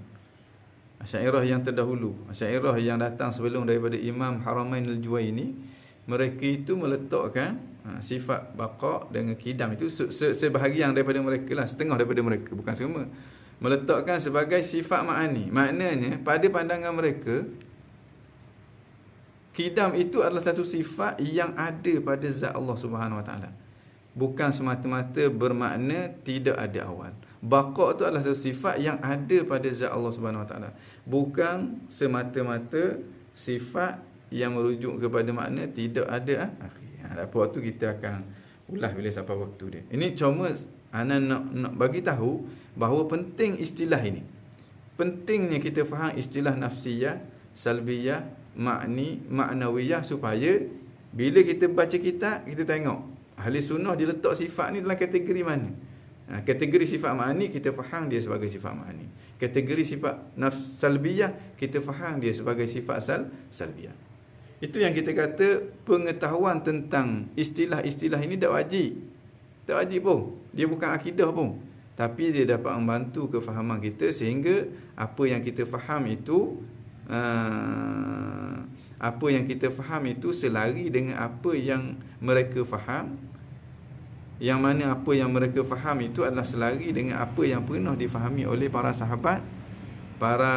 asy'ariyah yang terdahulu, asy'ariyah yang datang sebelum daripada Imam Haramain al-Juwaini, mereka itu meletakkan sifat baqa dengan qidam itu sebahagian daripada mereka lah, setengah daripada mereka, bukan semua, meletakkan sebagai sifat ma'ani. Maknanya pada pandangan mereka, qidam itu adalah satu sifat yang ada pada zat Allah Subhanahu Wa Taala. Bukan semata-mata bermakna tidak ada awal. Baqa itu adalah satu sifat yang ada pada zat Allah Subhanahu Wa Taala. Bukan semata-mata sifat yang merujuk kepada makna tidak ada akhir. Lepas waktu kita akan ulas bila sampai waktu dia. Ini cuma ana nak bagi tahu bahawa penting istilah ini. Pentingnya kita faham istilah nafsiyah, salbiyah, maknawiyah supaya bila kita baca kitab, kita tengok ahli sunnah dia letak sifat ni dalam kategori mana. Kategori sifat ma'ani kita faham dia sebagai sifat ma'ani. Kategori sifat nafs salbiyah kita faham dia sebagai sifat salbiyah. Itu yang kita kata pengetahuan tentang istilah-istilah ini tak wajib. Tak wajib pun. Dia bukan akidah pun. Tapi dia dapat membantu kefahaman kita sehingga apa yang kita faham itu selari dengan apa yang mereka faham. Yang mana apa yang mereka faham itu adalah selari dengan apa yang pernah difahami oleh para sahabat, para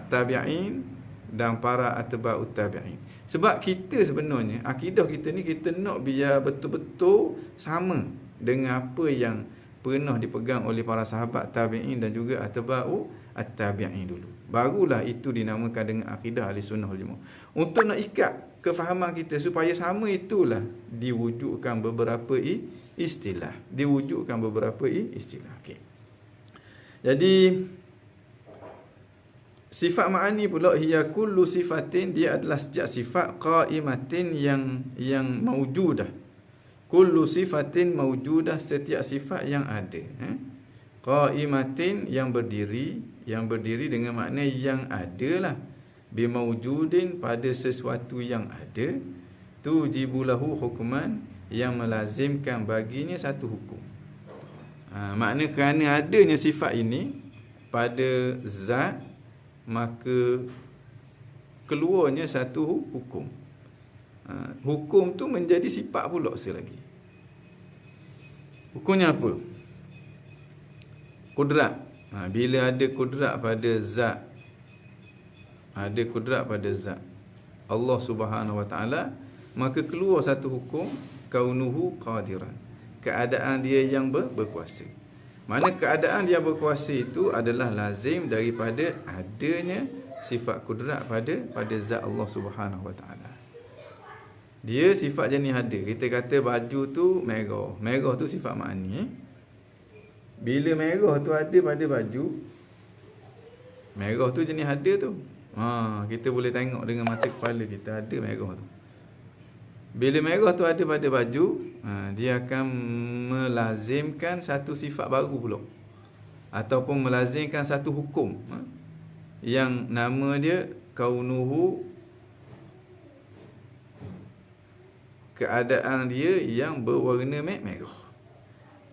tabi'in dan para atba'ut tabi'in. Sebab kita sebenarnya, akidah kita ni kita nak biar betul-betul sama dengan apa yang pernah dipegang oleh para sahabat tabi'in dan juga atba'ut tabi'in dulu. Barulah itu dinamakan dengan akidah ahli sunnah wal jamaah. Untuk nak ikat kefahaman kita supaya sama, itulah diwujudkan beberapa istilah. Okey. Jadi sifat ma'ani pula hiya kullu sifatin, dia adalah setiap sifat qaimatin yang maujudah. Kullu sifatin maujudah, setiap sifat yang ada. Qaimatin yang berdiri dengan makna yang adalah. Bimaujudin pada sesuatu yang ada. Tujibulahu hukman, yang melazimkan baginya satu hukum. Makna kerana adanya sifat ini pada zat, maka keluarnya satu hukum. Hukum tu menjadi sifat pula selagi. Hukumnya apa? Kudrat. Bila ada kudrat pada zat, Allah Subhanahu Wa Taala, maka keluar satu hukum, kaunuhu qadiran, keadaan dia yang berkuasa. Mana keadaan dia berkuasa itu adalah lazim daripada adanya sifat kudrat pada zat Allah Subhanahu Wa Taala. Dia sifat jenis ada. Kita kata baju tu merah. Merah tu sifat ma'ani. Bila merah tu ada pada baju, merah tu jenis ada tu. Kita boleh tengok dengan mata kepala kita ada merah tu. Bila merah tu ada pada baju, dia akan melazimkan satu sifat baru pula. Ataupun melazimkan satu hukum. Yang nama dia kaunuhu, keadaan dia yang berwarna merah.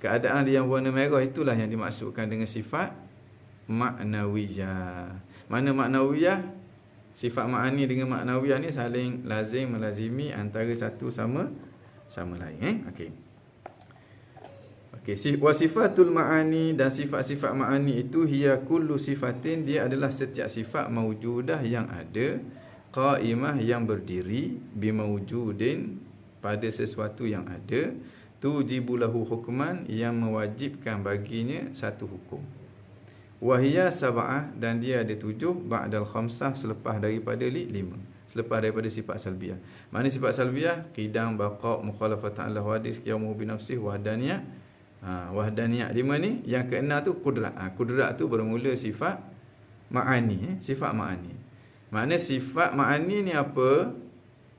Keadaan dia yang berwarna merah itulah yang dimaksudkan dengan sifat maknawiyah. Mana maknawiyah? Sifat ma'ani dengan maknawiyah ni saling lazim melazimi antara satu sama lain. Okey. Wa sifatul ma'ani, dan sifat-sifat ma'ani itu hiya kullu sifatin, dia adalah setiap sifat maujudah yang ada, qaimah yang berdiri, bimaujudin pada sesuatu yang ada, tujibulahu hukman yang mewajibkan baginya satu hukum. Wahiyya sab'ah, dan dia ada 7 ba'dal khamsah, selepas daripada 5, selepas daripada sifat salbiyah. Mana sifat salbiyah? Qidam, baqa', mukhalafatan ala hadis, qiyamu bi nafsih, wahdaniyah. Wahdaniyah 5 ni. Yang keenam tu kudrat. Kudrat tu bermula sifat ma'ani, sifat ma'ani. Makna sifat ma'ani ni apa?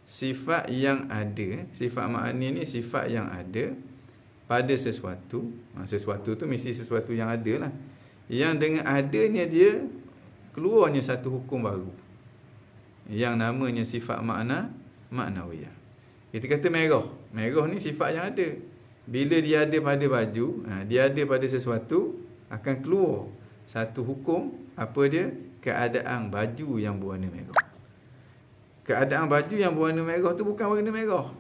Sifat yang ada. Sifat ma'ani ni sifat yang ada pada sesuatu. Sesuatu tu mesti sesuatu yang ada lah. Yang dengan adanya dia keluarnya satu hukum baru, yang namanya sifat maknawiyah. Kita kata merah. Merah ni sifat yang ada. Bila dia ada pada baju, dia ada pada sesuatu, akan keluar satu hukum. Apa dia? Keadaan baju yang berwarna merah. Keadaan baju yang berwarna merah tu bukan warna merah.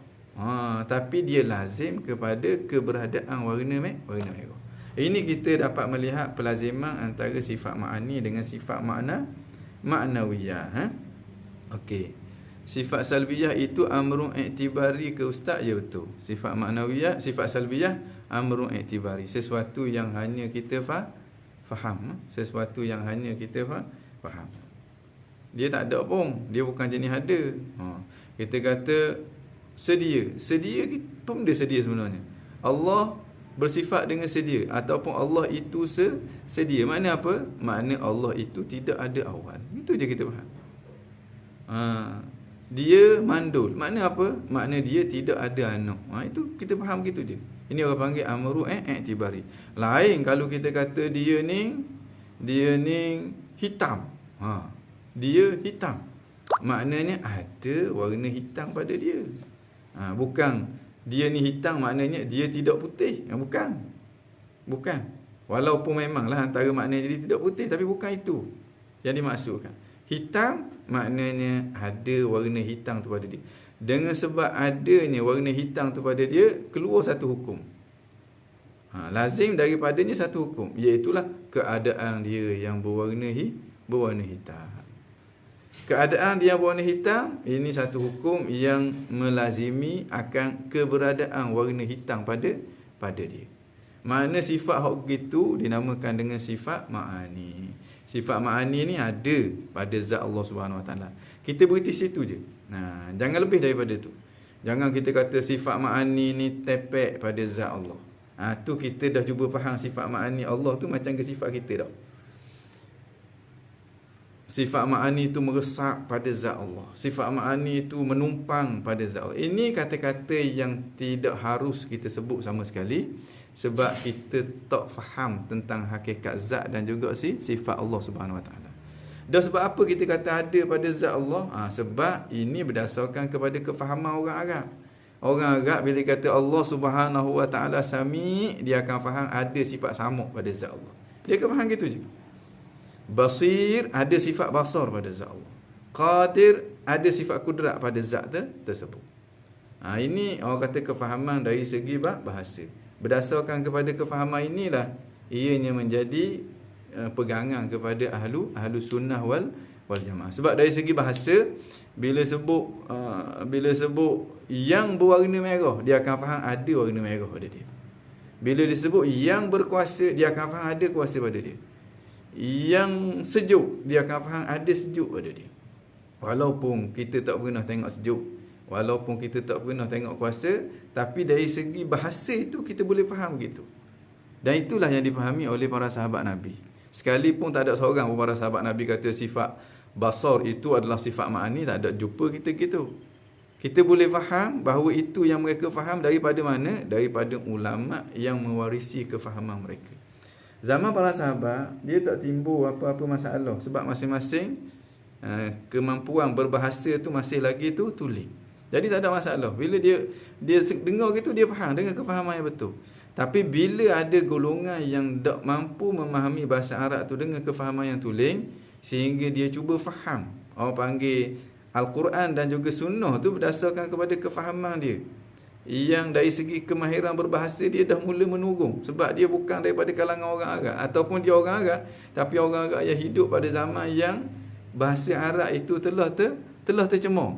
Tapi dia lazim kepada keberadaan warna merah. Ini kita dapat melihat pelaziman antara sifat ma'ani dengan sifat maknawiyah. Okey. Sifat salbiyah itu amrun i'tibari ke ustaz? Ya, betul. Sifat maknawiyah, sifat salbiyah amrun i'tibari, sesuatu yang hanya kita faham. Sesuatu yang hanya kita faham. Dia tak ada pun. Dia bukan jenis ada. Kita kata sedia. Sedia pun dia sedia sebenarnya. Allah bersifat dengan sedia ataupun Allah itu sedia. Makna apa? Makna Allah itu tidak ada awal. Itu je kita faham. Dia mandul. Makna apa? Makna dia tidak ada anak. Itu kita faham gitu je. Ini orang panggil amru i'tibari. Lain kalau kita kata dia ni hitam. Dia hitam. Maknanya ada warna hitam pada dia. Bukan dia ni hitam maknanya dia tidak putih. Bukan. Walaupun memanglah antara maknanya dia tidak putih, tapi bukan itu yang dimaksudkan. Hitam maknanya ada warna hitam tu pada dia. Dengan sebab adanya warna hitam tu pada dia, keluar satu hukum. Lazim daripadanya satu hukum, iaitulah keadaan dia yang berwarna hitam. Keadaan dia berwarna hitam, ini satu hukum yang melazimi akan keberadaan warna hitam pada dia. Makna sifat hak begitu dinamakan dengan sifat ma'ani. Sifat ma'ani ni ada pada zat Allah Subhanahu Wa Taala. Kita berhenti situ je. Jangan lebih daripada tu. Jangan kita kata sifat ma'ani ni tepek pada zat Allah. Tu kita dah cuba faham sifat ma'ani Allah tu macam ke sifat kita dah. Sifat ma'ani itu meresap pada zat Allah. Sifat ma'ani itu menumpang pada zat Allah. Ini kata-kata yang tidak harus kita sebut sama sekali, sebab kita tak faham tentang hakikat zat dan juga sifat Allah Subhanahu Wa Taala. Dan sebab apa kita kata ada pada zat Allah? Sebab ini berdasarkan kepada kefahaman orang Arab. Orang Arab bila kata Allah Subhanahu Wa Taala Sami', dia akan faham ada sifat sama pada zat Allah. Dia akan faham gitu je. Basir, ada sifat basar pada zat Allah. Qadir, ada sifat kudrat pada zat tersebut. Ini orang kata kefahaman dari segi bahasa. Berdasarkan kepada kefahaman inilah ianya menjadi pegangan kepada ahlu sunnah wal jamaah. Sebab dari segi bahasa, bila sebut yang berwarna merah, dia akan faham ada warna merah pada dia. Bila disebut yang berkuasa, dia akan faham ada kuasa pada dia. Yang sejuk, dia akan faham ada sejuk pada dia. Walaupun kita tak pernah tengok sejuk, walaupun kita tak pernah tengok kuasa, tapi dari segi bahasa itu kita boleh faham gitu. Dan itulah yang dipahami oleh para sahabat Nabi. Sekalipun tak ada seorang pun para sahabat Nabi kata sifat basar itu adalah sifat ma'ani, tak ada jumpa kita gitu. Kita boleh faham bahawa itu yang mereka faham daripada mana? Daripada ulama yang mewarisi kefahaman mereka. Zaman para sahabat, dia tak timbul apa-apa masalah sebab masing-masing kemampuan berbahasa tu masih lagi tu tulik. Jadi tak ada masalah. Bila dia dengar gitu, dia faham dengan kefahaman yang betul. Tapi bila ada golongan yang tak mampu memahami bahasa Arab tu dengan kefahaman yang tuling, sehingga dia cuba faham, orang panggil Al-Quran dan juga sunnah tu berdasarkan kepada kefahaman dia, yang dari segi kemahiran berbahasa dia dah mula menurun, sebab dia bukan daripada kalangan orang Arab, ataupun dia orang Arab tapi orang Arab yang hidup pada zaman yang bahasa Arab itu telah tercemar.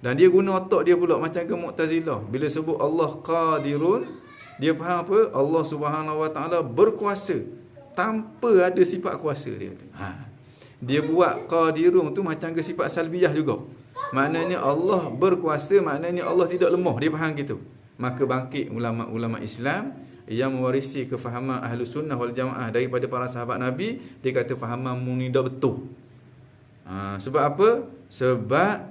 Dan dia guna otak dia pula macam ke Mu'tazilah. Bila sebut Allah Qadirun, dia faham apa? Allah Subhanahu Wa Taala berkuasa tanpa ada sifat kuasa dia tu. Dia buat Qadirun tu macam ke sifat salbiyah juga. Maknanya Allah berkuasa, maknanya Allah tidak lemah. Dia faham gitu. Maka bangkit ulama-ulama Islam yang mewarisi kefahaman ahlu sunnah wal jamaah daripada para sahabat Nabi. Dia kata fahaman ni dah betul. Sebab apa? Sebab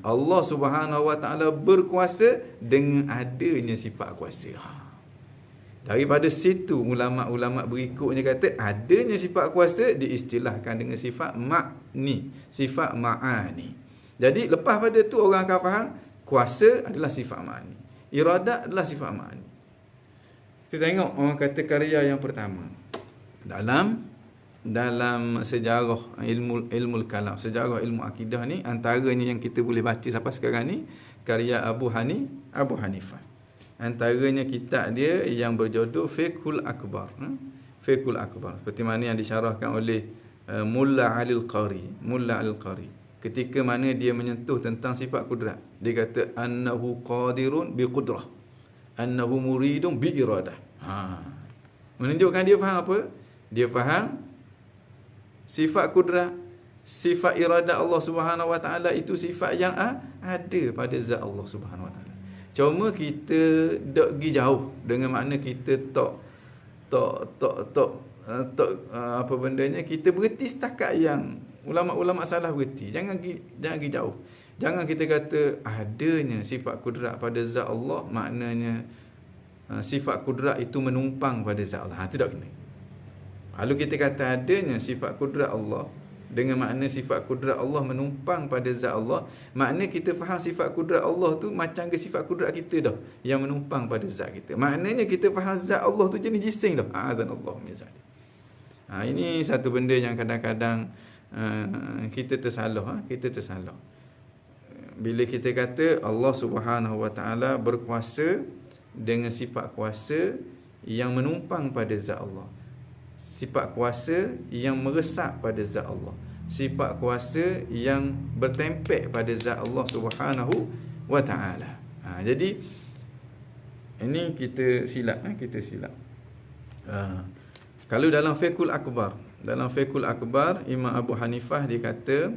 Allah Subhanahu Wa Taala berkuasa dengan adanya sifat kuasa. Daripada situ ulama-ulama berikutnya kata adanya sifat kuasa diistilahkan dengan sifat ma'ni, sifat ma'ani. Jadi lepas pada tu orang akan faham kuasa adalah sifat ma'ani, iradat adalah sifat ma'ani. Kita tengok orang kata karya yang pertama dalam sejarah ilmu kalam, sejarah ilmu akidah ni, antaranya yang kita boleh baca sampai sekarang ni karya Abu Hanifah. Antaranya kitab dia yang berjudul Fiqhul Akbar. Fiqhul Akbar, seperti mana yang disyarahkan oleh Mulla Al-Qari. Ketika mana dia menyentuh tentang sifat kudrat, dia kata annahu qadirun bi qudrah, annahu muridun bi iradah. Menunjukkan dia faham apa? Dia faham sifat kudrat, sifat iradat Allah Subhanahu Wa Taala itu sifat yang ada pada zat Allah Subhanahu Wa Taala. Cuma kita dok pergi jauh dengan makna kita apa bendanya, kita berhenti setakat yang ulama-ulama salah berhenti. Jangan pergi jauh. Jangan kita kata adanya sifat kudrat pada zat Allah, maknanya sifat kudrat itu menumpang pada zat Allah. Tidak kena. Kalau kita kata adanya sifat kudrat Allah dengan makna sifat kudrat Allah menumpang pada zat Allah, makna kita faham sifat kudrat Allah tu macam ke sifat kudrat kita dah yang menumpang pada zat kita. Maknanya kita faham zat Allah tu jenis jising dah. A'adzanallahu min zalik. Ini satu benda yang kadang-kadang kita tersalah. Bila kita kata Allah Subhanahu Wa Taala berkuasa dengan sifat kuasa yang menumpang pada zat Allah, sifat kuasa yang meresap pada zat Allah, sifat kuasa yang bertempek pada zat Allah Subhanahu Wa Taala. Jadi ini kita silap. Kalau dalam Fiqhul Akbar, Imam Abu Hanifah dia kata,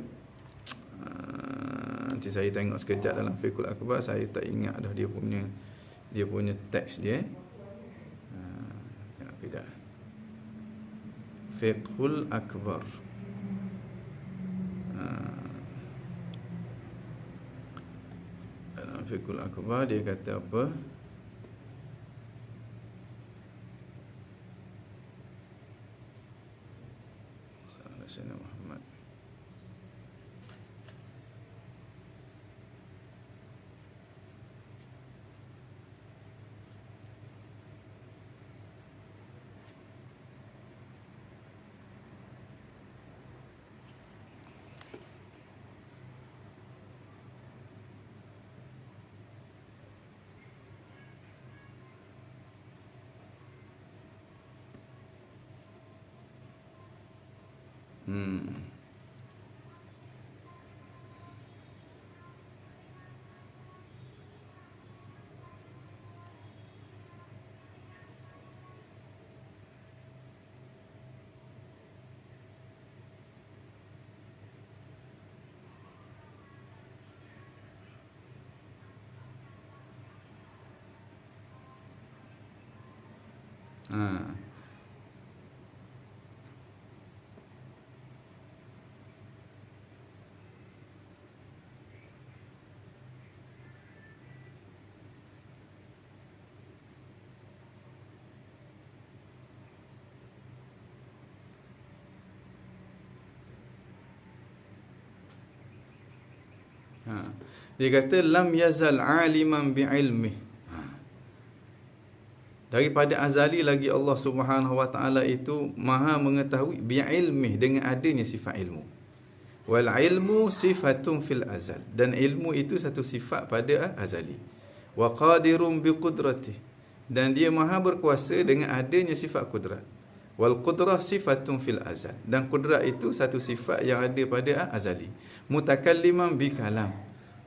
nanti saya tengok sekejap dalam Fiqhul Akbar, saya tak ingat dah dia punya teks dia. Tengok kejap. Fiqhul Akbar. Dalam Fiqhul Akbar dia kata apa? Sayyidina Muhammad. Dia kata lam yazal aliman bi'ilmih. Daripada azali lagi Allah Subhanahu Wa Taala itu maha mengetahui bi'ilmih, dengan adanya sifat ilmu. Wal ilmu sifatun fil azal, dan ilmu itu satu sifat pada azali. Wa qadirun biqudratih, dan dia maha berkuasa dengan adanya sifat kudrat. Wal qudrah sifatun fil azal, dan kudrat itu satu sifat yang ada pada azali. Mutakalliman bi kalam,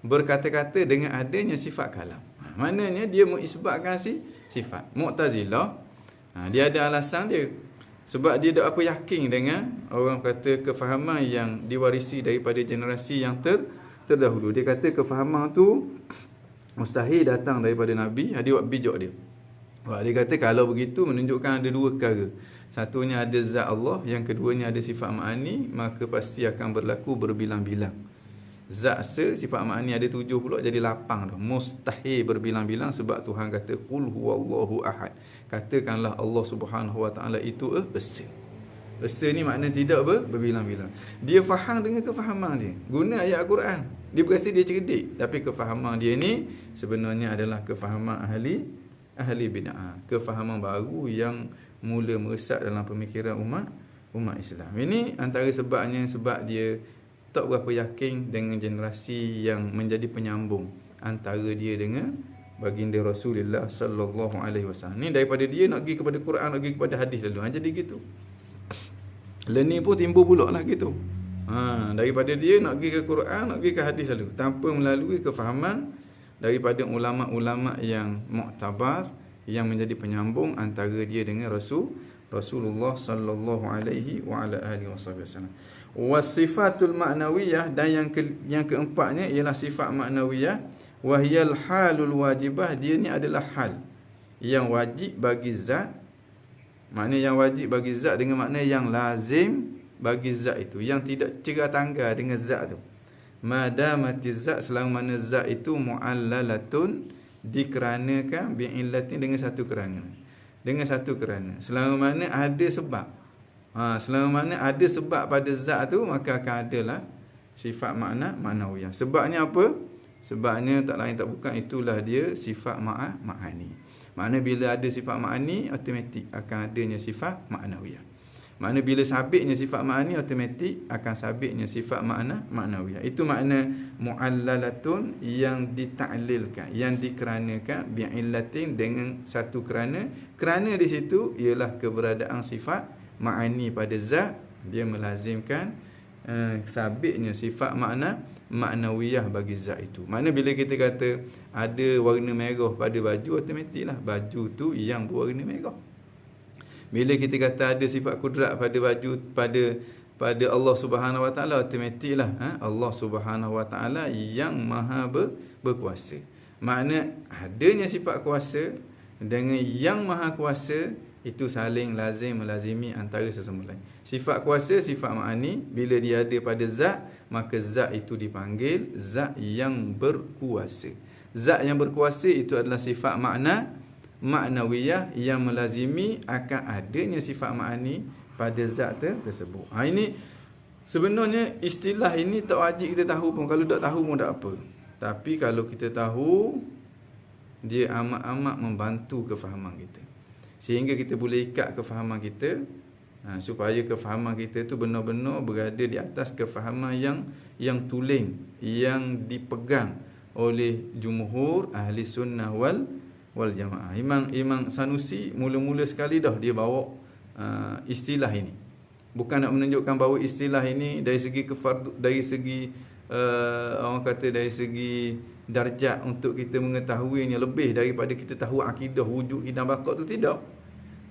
berkata-kata dengan adanya sifat kalam. Maknanya dia mengisbatkan sifat. Mu'tazilah, dia ada alasan dia, sebab dia tak apa yakin dengan orang kata kefahaman yang diwarisi daripada generasi yang terdahulu. Dia kata kefahaman tu mustahil datang daripada Nabi. Dia buat bijak dia. Dia kata kalau begitu menunjukkan ada dua perkara. Satunya ada zat Allah, yang keduanya ada sifat ma'ani, maka pasti akan berlaku berbilang-bilang. Zat sifat ma'ani ada 7 pula, jadi 8 dah. Mustahil berbilang-bilang, sebab Tuhan kata qul huwallahu ahad. Katakanlah Allah Subhanahu Wa Taala itu esa. Esa ni makna tidak berbilang-bilang. Dia faham dengan kefahaman dia. Guna ayat Al-Quran. Dia berasa dia cerdik, tapi kefahaman dia ni sebenarnya adalah kefahaman ahli bid'ah. Kefahaman baru yang mula meresap dalam pemikiran umat Islam. Ini antara sebabnya, sebab dia tak berapa yakin dengan generasi yang menjadi penyambung antara dia dengan baginda Rasulullah sallallahu alaihi wasallam. Ni daripada dia nak pergi kepada Quran, nak pergi kepada hadis lalu. Jadi gitu. Learning pun timbul pula lah gitu. Daripada dia nak pergi ke Quran, nak pergi ke hadis lalu, tanpa melalui kefahaman daripada ulama-ulama yang muktabar, yang menjadi penyambung antara dia dengan Rasulullah sallallahu alaihi wa ala alihi wasallam. Wasifatul ma'nawiyah, dan yang keempatnya ialah sifat ma'nawiyah. Wahyal halul wajibah, dia ni adalah hal yang wajib bagi zat. Makna yang wajib bagi zat dengan makna yang lazim bagi zat itu, yang tidak cerah tangga dengan zat tu. Madamatiz zat, selama mana zat itu mu'allalatun, dikeranakan bi'illatin, dengan satu kerana. Dengan satu kerana. Selama mana ada sebab. Selama mana ada sebab pada zat tu, maka akan adalah sifat ma'nawiyah. Sebabnya apa? Sebabnya tak lain tak bukan, itulah dia sifat ma'ani. Makna bila ada sifat ma'ani, automatik akan adanya sifat ma'nawiyah. Makna bila sabitnya sifat ma'ani, automatik akan sabitnya sifat ma'nawiyah. Itu makna mu'allalatun, yang ditaklilkan, yang dikeranakan, bi'illatin, dengan satu kerana. Kerana di situ ialah keberadaan sifat ma'ani pada zat, dia melazimkan sabitnya sifat ma'nawiyah bagi zat itu. Makna bila kita kata ada warna merah pada baju, automatik lah baju tu yang berwarna merah. Bila kita kata ada sifat kudrat pada baju, pada Allah Subhanahu Wa Taala, automatik lah Allah Subhanahu Wa Taala yang maha berkuasa. Makna adanya sifat kuasa dengan yang maha kuasa itu saling lazim melazimi antara sesama lain. Sifat kuasa, sifat ma'ani, bila dia ada pada zat, maka zat itu dipanggil zat yang berkuasa. Zat yang berkuasa itu adalah sifat ma'nawiyah yang melazimi akan adanya sifat ma'ani pada zat tersebut. Ini sebenarnya istilah ini tak wajib kita tahu pun. Kalau tak tahu pun tak apa. Tapi kalau kita tahu, dia amat-amat membantu kefahaman kita. Sehingga kita boleh ikat kefahaman kita, supaya kefahaman kita tu benar-benar berada di atas kefahaman yang tulen, yang dipegang oleh jumhur ahli sunnah wal jamaah. Imam Sanusi mula-mula sekali dah dia bawa istilah ini. Bukan nak menunjukkan bahawa istilah ini dari segi orang kata dari segi darjat untuk kita mengetahuinya lebih daripada kita tahu akidah wujud hidang bakat tu, tidak.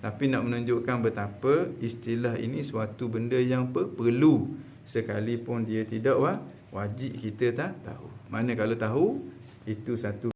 Tapi nak menunjukkan betapa istilah ini suatu benda yang perlu, sekalipun dia tidak wajib kita tak tahu. Mana kalau tahu, itu satu